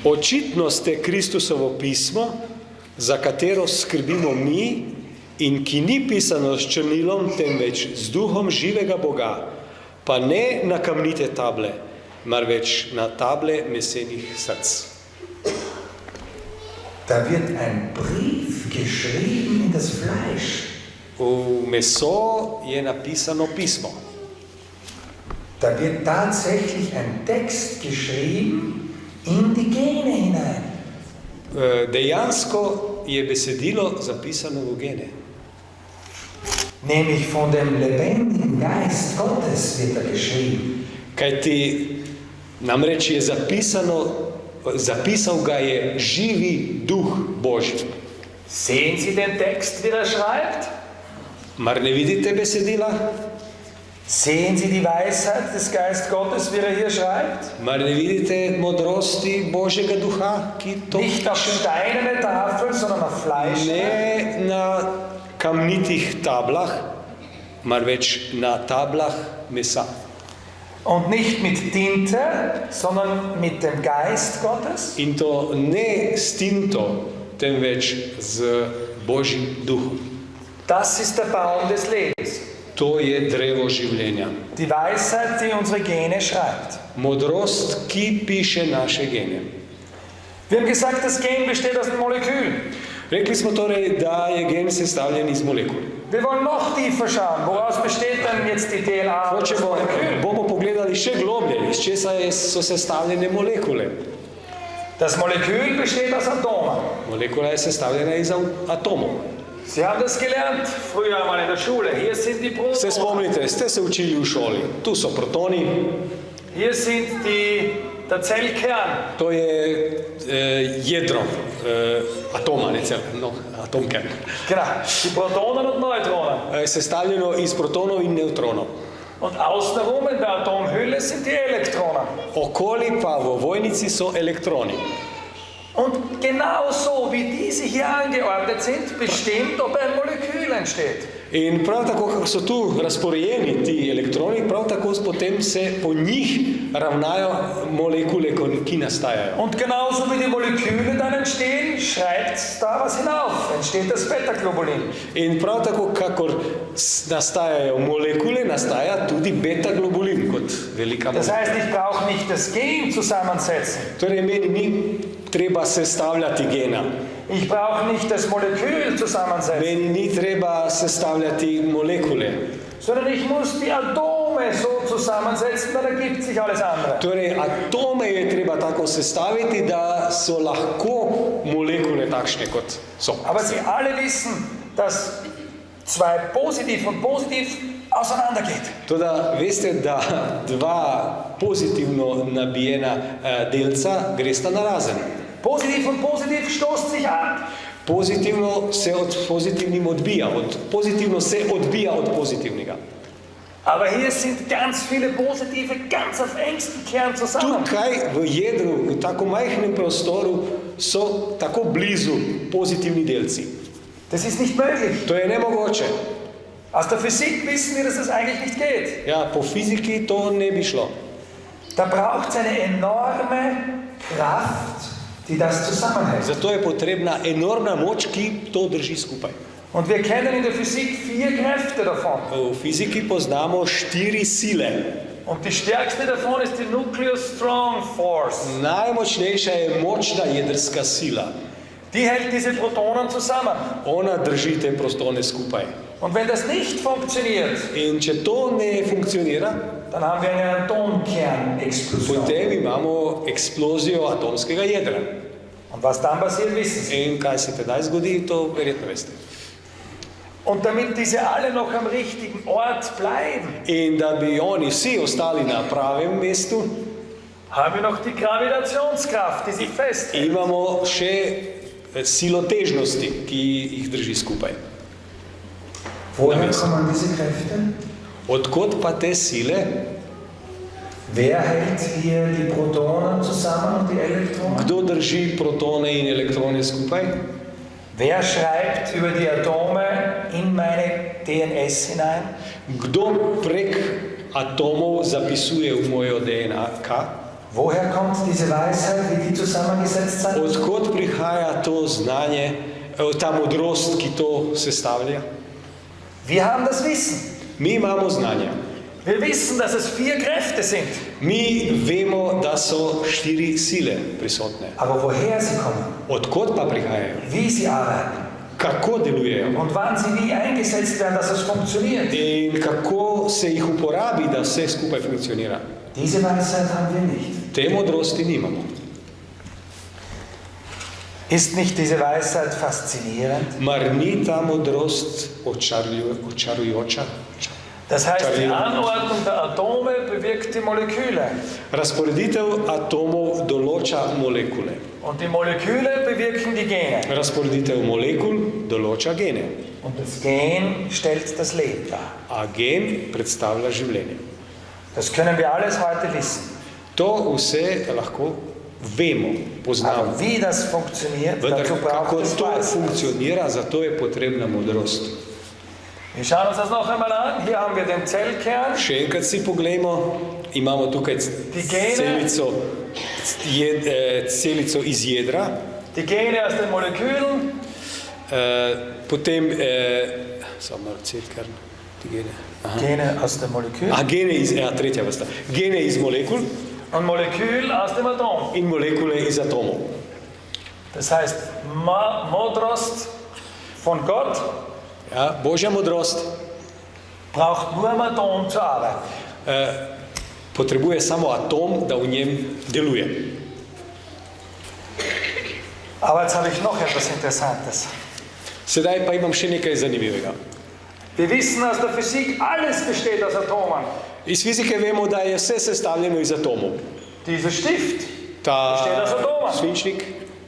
Očitno ste Kristusovo pismo, za katero skrbimo mi in ki ni pisano s črnilom, temveč z duhom živega Boga, pa ne na kamnite table, marveč na table mesenih src. Da wird ein Brief geschrieben in das Fleisch. V meso je napisano pismo. Da wird tatsächlich ein Text geschrieben in die Gene hinein. Dejansko je besedilo zapisano v gene. Nämlich von dem lebendigen Geist Gottes wird er geschrieben. Kajti namreč je zapisal ga je živi duh Božji. Sehen Sie den Text, wie er schreibt? Mar ne vidite besedila? Sehen Sie die Weisheit des Geist Gottes, wie er hier schreibt? Mar ne vidite modrosti Božjega duha, ki to Nicht auf piše? steinerne Tafeln, sondern auf Fleisch. Ne na kamnitih tablah, marveč na tablah mesa. Und nicht mit Tinte, sondern mit dem Geist Gottes. In to ne s tinto, temveč z Božjim duhom. Das ist der Baum des Lebens. To je drevo življenja. Die Weisheit, die unsere Gene schreibt. Modrost, ki piše naše gene. Wir haben gesagt, das Gen besteht aus den Molekülen. Rekli smo torej, da je gen sestavljen iz molekul. Wir wollen noch tiefer schauen. Woraus besteht denn jetzt die DNA oder das Hočemo, Molekül? bomo pogledali še globlje, iz česa so sestavljene molekule. Das Molekül besteht aus Atomen. Molekula je sestavljena iz atomov. Sie haben das gelernt früher einmal in der Schule. Hier sind die Se Protonen. spomnite, ste se učili v šoli. Tu so protoni, Hier sind der Zellkern. to je jedro atoma, ne cel, no, atomkern. Genau. Die Protonen und Neutronen. Sestavljeno iz protonov in nevtronov. Und außenrum in der Atomhülle sind die Elektronen. Okoli pa v ovojnici so elektroni. Und genauso wie diese hier angeordnet sind, bestimmt, ob ein Molekül entsteht. In prav tako, kako so tu razporejeni ti elektroni, prav tako potem se po njih ravnajo molekule, ki nastajajo. Und genauso wie die Moleküle dann entstehen, schreibt da was hinauf, entsteht das Beta-Globulin. In prav tako, kakor nastajajo molekule, nastaja tudi beta-globulin kot velika Das molekula. heißt, ich brauche nicht das Gen zusammensetzen. Torej, meni ni treba sestavljati gena. Ich brauche nicht das Molekül zusammensetzen, Meni ni treba sestavljati molekule. sondern ich muss die Atome so zusammensetzen, dann ergibt sich alles andere. Torej, atome je treba tako sestaviti, da so lahko molekule takšne, kot so. Aber Sie alle wissen, dass zwei positiv und positiv auseinandergeht. Toda veste, da dva pozitivno nabijena delca gresta narazen. Positiv und positiv stoßen sich an. Pozitivno se od pozitivnim odbija, pozitivno se odbija od pozitivnega. Aber hier sind ganz viele positive, ganz auf engstem Kern zusammen. Tukaj v jedru, v tako majhnem prostoru, so tako blizu pozitivni delci. Das ist nicht möglich. To je nemogoče. Aus der Physik wissen wir, dass das eigentlich nicht geht. Ja, po fiziki to ne bi šlo. Da braucht es eine enorme Kraft, die das zusammenhält. Zato je potrebna enormna moč, ki to drži skupaj. Und wir kennen in der Physik 4 Kräfte davon. V fiziki poznamo 4 sile. Und die stärkste davon ist die Nucleus Strong Force. Najmočnejša je močna jedrska sila. Die hält diese Protonen zusammen. Ona drži te protone skupaj. Und wenn das nicht funktioniert, In če to ne funkcionira, dann haben wir eine Atomkernexplosion. potem imamo eksplozijo atomskega jedra. Und was dann passiert, wissen Sie. In kaj se tedaj zgodi, to verjetno veste. Und damit diese alle noch am richtigen Ort bleiben, In da bi oni vsi ostali na pravem mestu, haben wir noch die Gravitationskraft, die sich festhält. imamo še silo težnosti, ki jih drži skupaj. Woher kommen diese Kräfte? Odkot pa te sile? Wer hält hier die Protonen zusammen und die Elektronen? Kdo drži protone in elektrone skupaj? Wer schreibt über die Atome in meine DNS hinein? Kdo prek atomov zapisuje v mojo DNK? Woher kommt diese Weisheit, wie die zusammengesetzt sind? Odkot prihaja to znanje, ta modrost, ki to sestavlja? Wir haben das Wissen. Mi imamo znanje. Wir wissen, dass es 4 Kräfte sind. Mi vemo, da so 4 sile prisotne. Aber woher sie kommen, Odkot pa prihajajo? wie sie arbeiten Kako delujejo? und wann sie wie eingesetzt werden, dass es funktioniert, In kako se jih uporabi, da vse skupaj funkcionira? diese Weisheit haben wir nicht. Te modrosti nimamo. Ist nicht diese Weisheit faszinierend? Mar ni ta modrost očarujoča? Das heißt, die Anordnung der Atome bewirkt die Moleküle. Razporeditev atomov določa molekule. Und die Moleküle bewirken die Gene. Razporeditev molekul določa gene. Und das Gen stellt das Leben dar. A gen predstavlja življenje. Das können wir alles heute wissen. To vse lahko vemo, poznamo. Aber wie das funktioniert, Vendar dazu braucht kako es to Weisheit. funkcionira, zato je potrebna modrost. Wir schauen uns das noch einmal an. Hier haben wir den Zellkern. Še enkrat si poglejmo, imamo tukaj celico iz jedra, Die Gene aus den Molekülen. potem, samo receptkern, die Gene. Aha. Gene aus den Molekülen. Gene iz, tretja vrsta. Gene iz molekul Und Molekül aus dem Atom. in molekule iz atomov. Das heißt, Modrost von Gott Ja, Božja modrost braucht nur am Atom zu arbeiten. potrebuje samo atom, da v njem deluje. Aber jetzt habe ich noch etwas Interessantes. Sedaj pa imam še nekaj zanimivega. Wir wissen aus der Physik, alles besteht aus Atomen. Iz fizike vemo, da je vse sestavljeno iz atomov. Dieser Stift Ta besteht aus Atomen. svinčnik,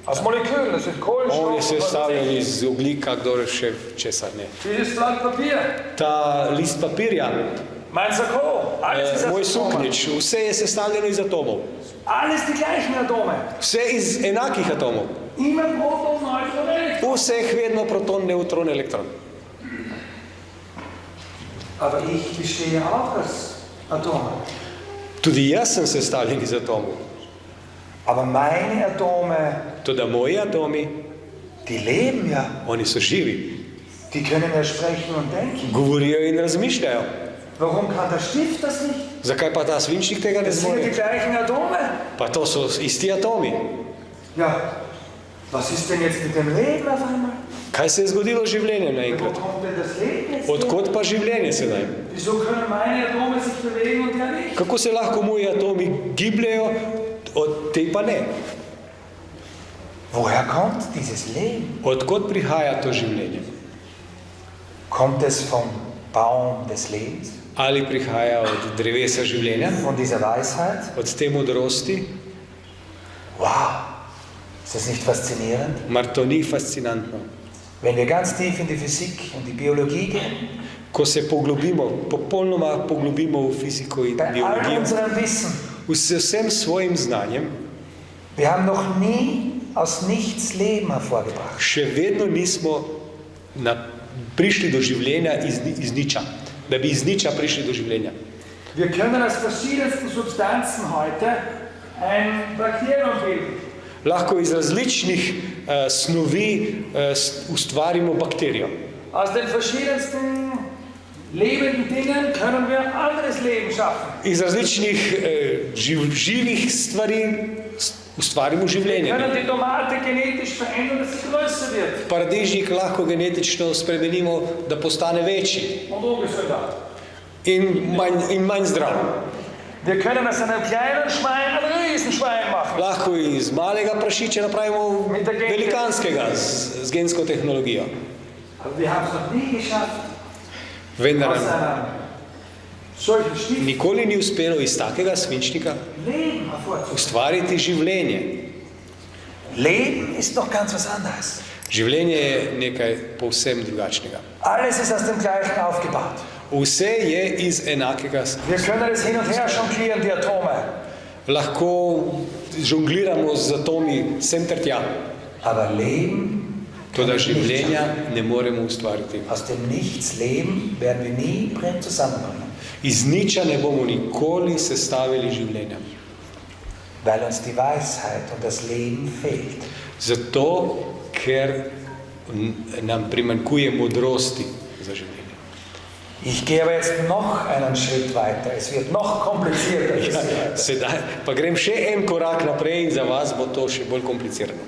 Aus Molekülen, das sind on je Kohlenstoff. und was weiß sestavljen ich. iz ogljika, kdo še česar ne. Dieses Blatt Papier Ta list papirja Mein Sakko, alles ist moj aus Atomen. suknič, vse je sestavljeno iz atomov. Alles die gleichen Atome. Vse iz enakih atomov. Immer Proton, Neutron, Elektron. Vseh vedno proton, neutron, elektron. Aber ich bestehe auch aus Atomen. Tudi jaz sem sestavljen iz atomov. Aber meine Atome, Toda moji atomi, die leben ja. oni so živi. Die können ja sprechen und denken. Govorijo in razmišljajo. Warum kann der Stift das nicht? Zakaj pa ta svinčnik tega ne Das sind ja die zmore? gleichen Atome. Pa to so isti atomi. Ja, was ist denn jetzt mit dem Leben auf einmal? Kaj se je zgodilo z življenjem Wo naenkrat? kommt denn das Leben jetzt her? Odkot pa življenje sedaj? Wieso können meine Atome sich bewegen und ja nicht? Kako se lahko moji atomi gibljajo, od te pa ne? Woher kommt dieses Leben? Odkot prihaja to življenje? Kommt es vom Baum des Lebens? Ali prihaja od drevesa življenja, Von dieser Weisheit? od te modrosti? Wow! Ist das nicht faszinierend? Mar to ni fascinantno? Wenn wir ganz tief in die Physik und die Biologie gehen, Ko se poglobimo, popolnoma poglobimo v fiziko in bei all biologijo, unserem Wissen, z vsem svojim znanjem, wir haben noch nie aus nichts Leben hervorgebracht. še vedno nismo prišli do življenja iz niča. Da bi iz niča prišli do življenja. Wir können aus verschiedensten Substanzen heute ein Bakterium bilden. Lahko iz različnih snovi ustvarimo bakterijo. Aus den verschiedensten lebenden Dingen können wir anderes Leben schaffen. Iz različnih živih stvari ustvarimo Wir življenje. können die Tomate genetisch verändern, dass sie größer wird Paradižnik lahko genetično spremenimo, da postane večji und ungesünder. in manj zdrav. Wir können aus einem kleinen Schwein ein Riesenschwein machen. Lahko iz malega prašiča napravimo velikanskega z gensko tehnologijo. Aber wir haben es noch nie geschafft, Vendar aus nam einem solchen Stift nikoli ni uspelo iz takega svinčnika Leben hervorzubringen. ustvariti življenje. Leben ist doch ganz was anderes. Življenje je nekaj povsem drugačnega. Alles ist aus dem Gleichen aufgebaut. Vse je iz enakega. Wir können es hin und her jonglieren, die Atome. Lahko žongliramo z atomi sem ter tja. Aber Leben, Toda življenja ne moremo ustvariti. aus dem Nichts Leben werden wir nie zusammenbringen. Iz niča ne bomo nikoli sestavili življenja. Weil uns die Weisheit und das Leben fehlt. Zato, ker nam primanjkuje modrosti za življenje. Ich gehe aber jetzt noch einen Schritt weiter. Es wird noch komplizierter. Sedaj pa grem še en korak naprej in za vas bo to še bolj komplicirano.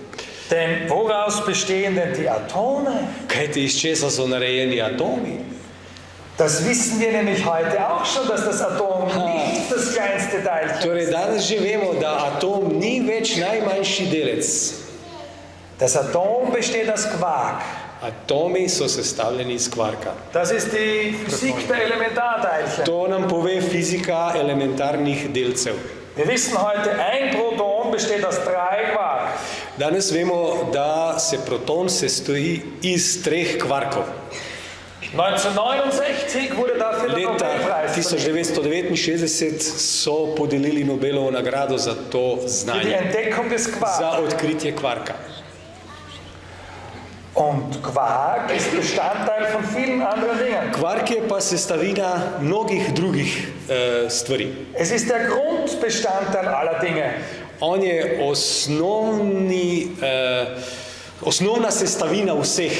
Denn woraus bestehen denn die Atome? Kajti iz česa so narejeni atomi? Das wissen wir nämlich heute auch schon, dass das Atom nicht das kleinste Teilchen Torej, ist. danes že vemo, da atom ni več najmanjši delec. Das Atom besteht aus Quark. Atomi so sestavljeni iz kvarka. Das ist die Physik der Elementarteilchen. To nam pove fizika elementarnih delcev. Wir wissen heute, ein Proton besteht aus 3 Quark. Danes vemo, da se proton sestoji iz 3 kvarkov. 1969 wurde dafür der Leta Nobelpreis verliehen. 1969 so podelili Nobelovo nagrado za to Für die znanje, Entdeckung des Quarks. za odkritje kvarka. Und Quark ist Bestandteil von vielen anderen Dingen. Kvark je pa sestavina mnogih drugih stvari. Es ist der Grundbestandteil aller Dinge. On je osnovna sestavina vseh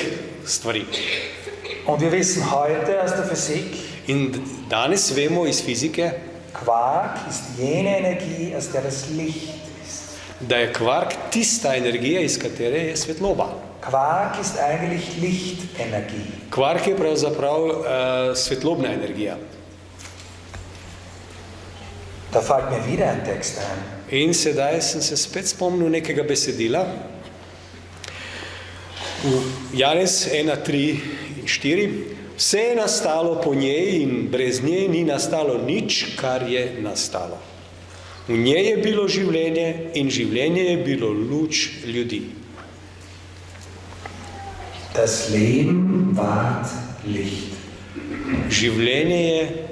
stvari. Und wir wissen heute aus der Physik, In danes vemo iz fizike, Quark ist jene Energie, aus der das Licht ist. da je kvark tista energija, iz katere je svetloba. Quark ist eigentlich Lichtenergie. Kvark je pravzaprav svetlobna energija. Da fällt mir wieder ein Text ein. In sedaj sem se spet spomnil nekega besedila. V Janez 1, 3 in 4. Vse je nastalo po njej in brez nje ni nastalo nič, kar je nastalo. V njej je bilo življenje in življenje je bilo luč ljudi. Das Leben ward Licht. Življenje je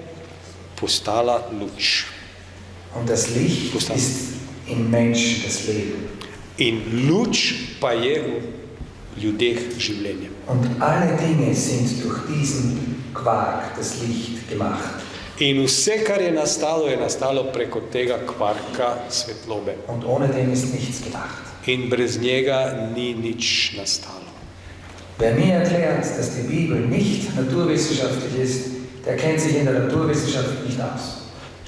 postala luč. Und das Licht ist im Menschen das Leben. In luč pa je v ljudeh življenje. Und alle Dinge sind durch diesen Quark, das Licht, gemacht. In vse, kar je nastalo preko tega kvarka svetlobe. Und ohne den ist nichts gemacht. In brez njega ni nič nastalo. Wer mir erklärt, dass die Bibel nicht naturwissenschaftlich ist, der kennt sich in der Naturwissenschaft nicht aus.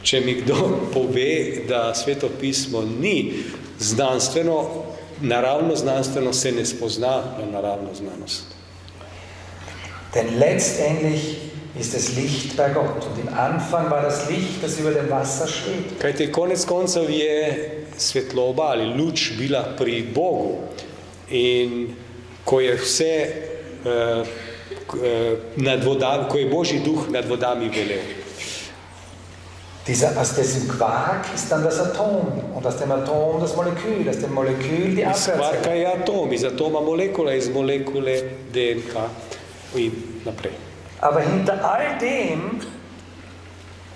Če mi kdo pove, da Sveto pismo ni znanstveno, naravno znanstveno, se ne spozna na naravno znanost. Denn letztendlich ist das Licht bei Gott. Und im Anfang war das Licht, das über dem Wasser schwebt. Kajti konec koncev je svetloba ali luč bila pri Bogu. In ko je vse nad vodami, ko je Božji duh nad vodami velel. Aus diesem Quark ist dann das Atom und aus dem Atom das Molekül, aus dem Molekül die Iz kvarka Abwärtszelle. je atom, iz atoma molekula, iz molekule DNK in naprej. Aber hinter all dem,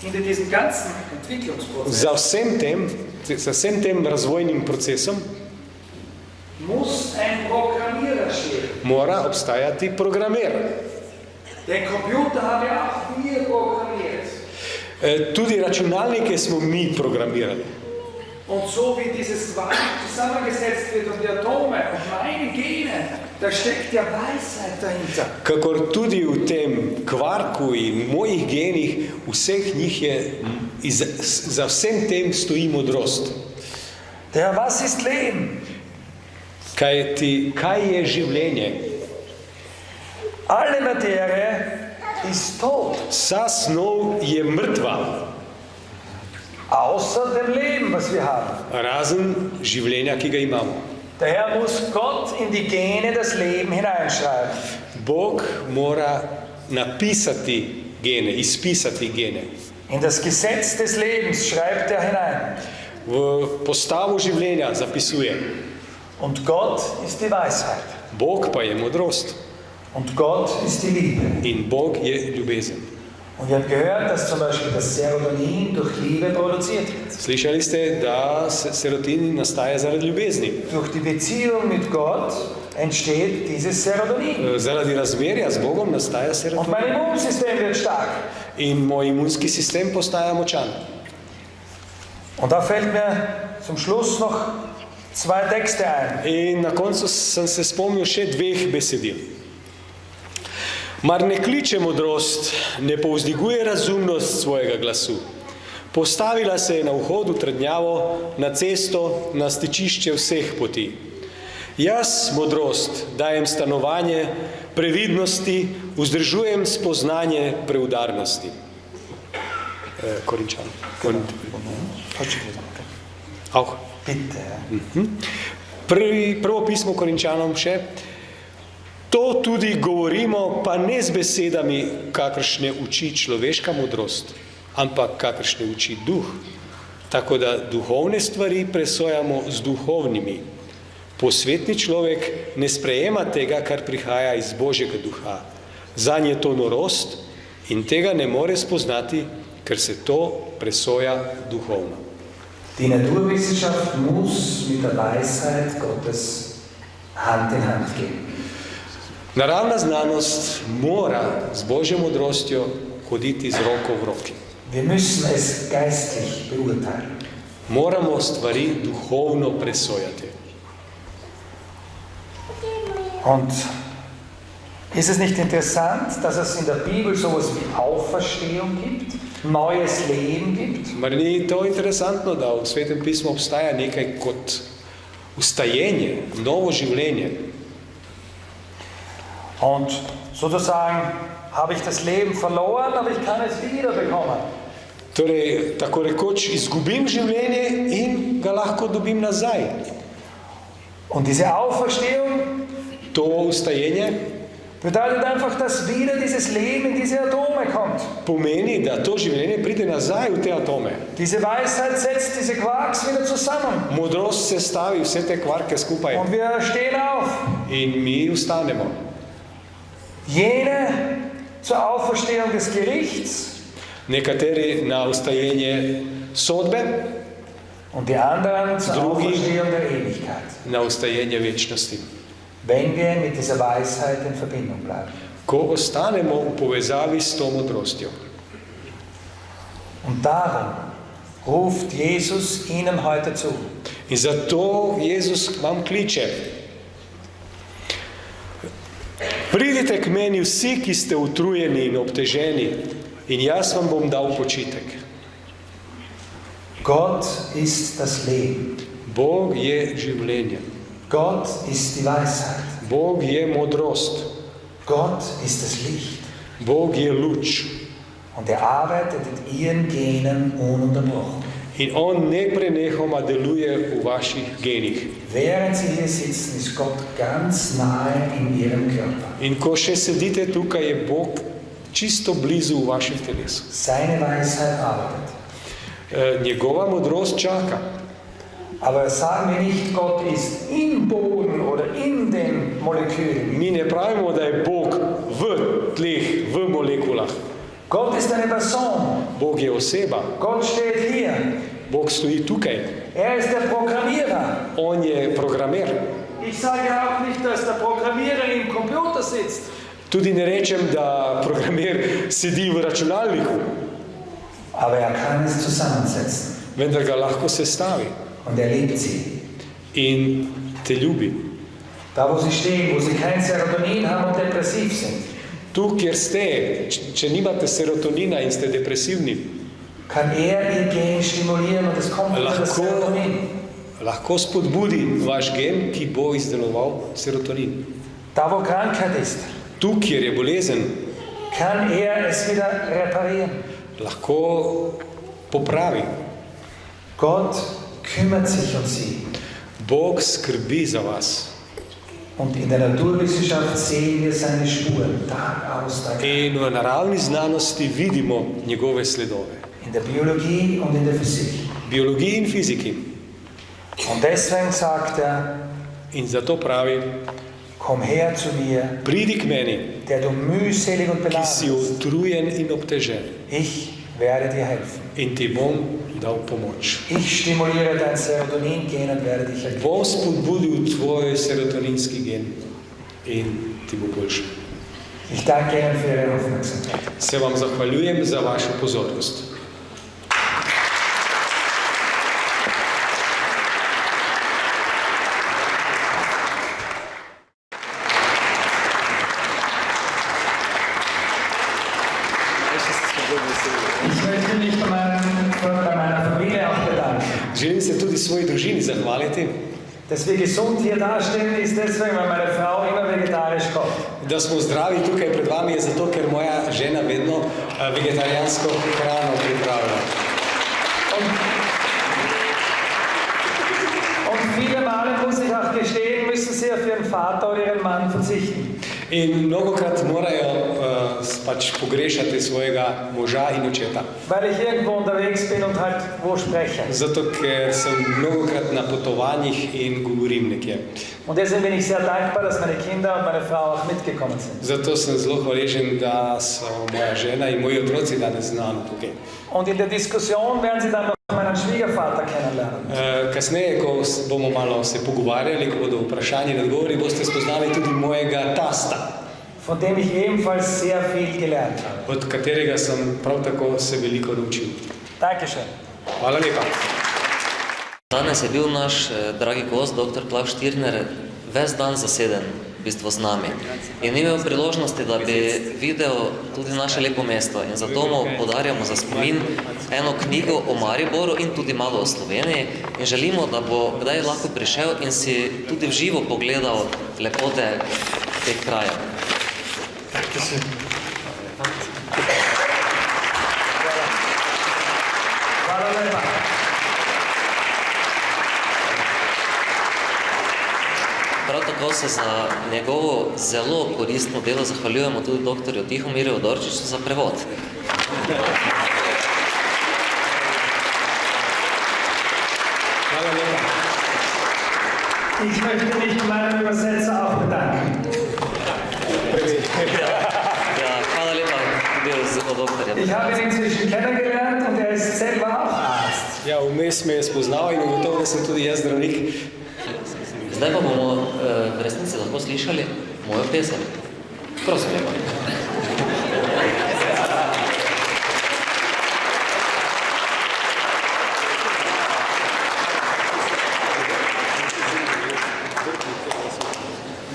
hinter diesem ganzen Entwicklungsprozess, Za vsem tem razvojnim procesom muss ein Programmierer stehen. mora obstajati programer. Den Computer haben ja auch wir programmiert. Tudi računalnike smo mi programirali. Und so wie dieses Quark zusammengesetzt wird und die Atome und meine Gene, da steckt ja Weisheit dahinter. Kakor tudi v tem kvarku in mojih genih, vseh njih je, za vsem tem stoji modrost. Der, was ist Leben? Kaj je življenje? Alle Materie ist tot. Vsa snov je mrtva, Außer dem Leben, was wir haben. razen življenja, ki ga imamo. Daher muss Gott in die Gene das Leben hineinschreiben. Bog mora napisati gene, izpisati gene. In das Gesetz des Lebens schreibt er hinein. V postavo življenja zapisuje. Und Gott ist die Weisheit. Bog pa je modrost Und Gott ist die Liebe. in Bog je ljubezen. Und wir haben gehört, dass zum Beispiel das Serotonin durch Liebe produziert wird. Slišali ste, da serotonin nastaja zaradi ljubezni. Durch die Beziehung mit Gott entsteht dieses Serotonin. Zaradi razmerja z Bogom nastaja Und serotonin. mein Immunsystem wird stark. In moj imunski sistem postaja močan. Und da fällt mir zum Schluss noch 2 Texte ein. In na koncu sem se spomnil še 2 besedil. Mar ne kliče modrost, ne povzdiguje razumnost svojega glasu. Postavila se je na vhodu trdnjavo, na cesto, na stičišče vseh poti. Jaz, modrost, dajem stanovanje previdnosti, vzdržujem spoznanje preudarnosti. Korinčan. Auch. Bitte. Prvo pismo Korinčanom še. To tudi govorimo, pa ne z besedami, kakršne uči človeška modrost, ampak kakršne uči duh. Tako da duhovne stvari presojamo z duhovnimi. Posvetni človek ne sprejema tega, kar prihaja iz Božjega duha. Zanj je to norost in tega ne more spoznati, ker se to presoja duhovno. Die Naturwissenschaft muss mit der Weisheit Gottes Hand in Hand gehen. Naravna znanost mora z Božjo modrostjo hoditi z roko v roki. Wir müssen es geistlich beurteilen. Moramo stvari duhovno presojati. Und ist es nicht interessant, dass es in der Bibel sowas wie Auferstehung gibt, neues Leben gibt? Mar ni to interesantno, da v Svetem pismu obstaja nekaj kot ustajenje, novo življenje? Und sozusagen habe ich das Leben verloren, aber ich kann es wiederbekommen. Torej, tako rekoč, izgubim življenje in ga lahko dobim nazaj. Und diese Auferstehung To ustajenje bedeutet einfach, dass wieder dieses Leben in diese Atome kommt. pomeni, da to življenje pride nazaj v te atome. Diese Weisheit setzt diese Quarks wieder zusammen. Modrost se stavi vse te kvarke skupaj Und wir stehen auf. in mi ustanemo. Jene zur Auferstehung des Gerichts Nekateri na ustajenje sodbe, und die anderen zur Drugi. Auferstehung der Ewigkeit. na ustajenje večnosti. Wenn wir mit dieser Weisheit in Verbindung bleiben. Ko ostanemo v povezavi s to modrostjo. Und darum ruft Jesus ihnen heute zu. In zato Jezus vam kliče. Pridite k meni vsi, ki ste utrujeni in obteženi, in jaz vam bom dal počitek. Gott ist das Leben. Bog je življenje. Gott ist die Weisheit. Bog je modrost. Gott ist das Licht. Bog je luč. Und er arbeitet in ihren Genen ununterbrochen. In on neprenehoma deluje v vaših genih. Während sie hier sitzen, ist Gott ganz nahe in ihrem Körper. In ko še sedite tukaj, je Bog čisto blizu v vaših telesu. Seine Weisheit arbeitet. Njegova modrost čaka. Aber sagen wir nicht, Gott ist im Boden oder in den Molekülen. Mi ne pravimo, da je Bog v tleh, v molekulah. Gott ist eine Person. Bog je oseba. Gott steht hier. Bog stoji tukaj. Er ist der Programmierer. On je programer. Ich sage auch nicht, dass der Programmierer im Computer sitzt. Tudi ne rečem, da programer sedi v računalniku, Aber er kann es zusammensetzen. vendar ga lahko sestavi Und er liebt sie. in te ljubi. Da, wo sie stehen, wo sie kein Serotonin haben und depressiv sind, Tu, kjer ste, če nimate serotonina in ste depresivni, kann er ihr Gen stimulieren und es kommt über das Serotonin. lahko spodbudi vaš gen, ki bo izdeloval serotonin. Da, wo Krankheit ist, Tu, kjer je bolezen, kann er es wieder reparieren. lahko popravi. Gott kümmert sich um sie. Bog skrbi za vas. Und in der Naturwissenschaft sehen wir seine Spuren, Tag aus, Tag ein. In v naravni znanosti vidimo njegove sledove. In der Biologie und in der Physik. Biologiji in fiziki. Und deswegen sagt er, In zato pravi, komm her zu mir, pridi k meni, der du mühselig und ki beladen si bist. utrujen in obtežen, Ich werde dir helfen. in ti bom dal pomoč. Ich stimuliere dein Serotonin-Gen und werde dich erkennen. Bom spodbudil tvoj serotoninski gen in ti bo boljše. Ich danke Ihnen für Ihre Aufmerksamkeit. Se vam zahvaljujem za vašo pozornost. Ich möchte mich bei meiner Familie auch bedanken. Želim se tudi svoji družini zahvaliti, Dass wir gesund hier dastehen, ist deswegen, weil meine Frau immer vegetarisch kocht. da smo zdravi tukaj pred vami, je zato, ker moja žena vedno vegetarijansko hrano pripravlja. Und viele Male, muss ich auch gestehen, müssen sie auf ihren Vater oder ihren Mann verzichten. In mnogokrat morajo pač pogrešati svojega moža in očeta. Weil ich irgendwo unterwegs bin und halt wo spreche. Zato, ker sem mnogokrat na potovanjih in govorim nekje. Und deswegen bin ich sehr dankbar, dass meine Kinder und meine Frau auch mitgekommen sind. Zato sem zelo hvaležen, da so moja žena in moji otroci danes z nami tukaj. Und in der Diskussion werden sie dann noch meinen Schwiegervater kennenlernen. Kasneje, ko bomo malo se pogovarjali, ko bodo vprašanje in odgovori, boste spoznali tudi mojega tasta, Von dem ich ebenfalls sehr viel gelernt habe. od katerega sem prav tako se veliko naučil. Dankeschön. Hvala lepa. Danes je bil naš dragi gost, dr. Klaus Stirner, ves dan zaseden v bistvu z nami. In ni imel priložnosti, da bi videl tudi naše lepo mesto. In zato mu podarjamo za spomin eno knjigo o Mariboru in tudi malo o Sloveniji. In želimo, da bo kdaj lahko prišel in si tudi v živo pogledal lepote teh krajev. Hvala lepa. Prav tako se za njegovo zelo koristno delo zahvaljujemo tudi dr. Tihomirju Dorčiču za prevod. Hvala lepa. Ich möchte mich bei meinem Übersetzer auch bedanken. Ja, hvala lepa tudi za doktorja. Ich habe ihn inzwischen kennengelernt. ples me je spoznal in ugotovil, da sem tudi jaz zdravnik. Zdaj pa bomo v resnici lahko slišali mojo pesem. Prosim lepo.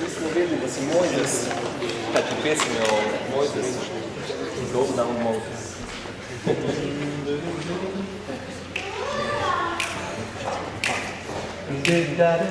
Nismo vedeli, da si Mojzes, kajti pesem je o Mojzes, Go Down Moses. Did that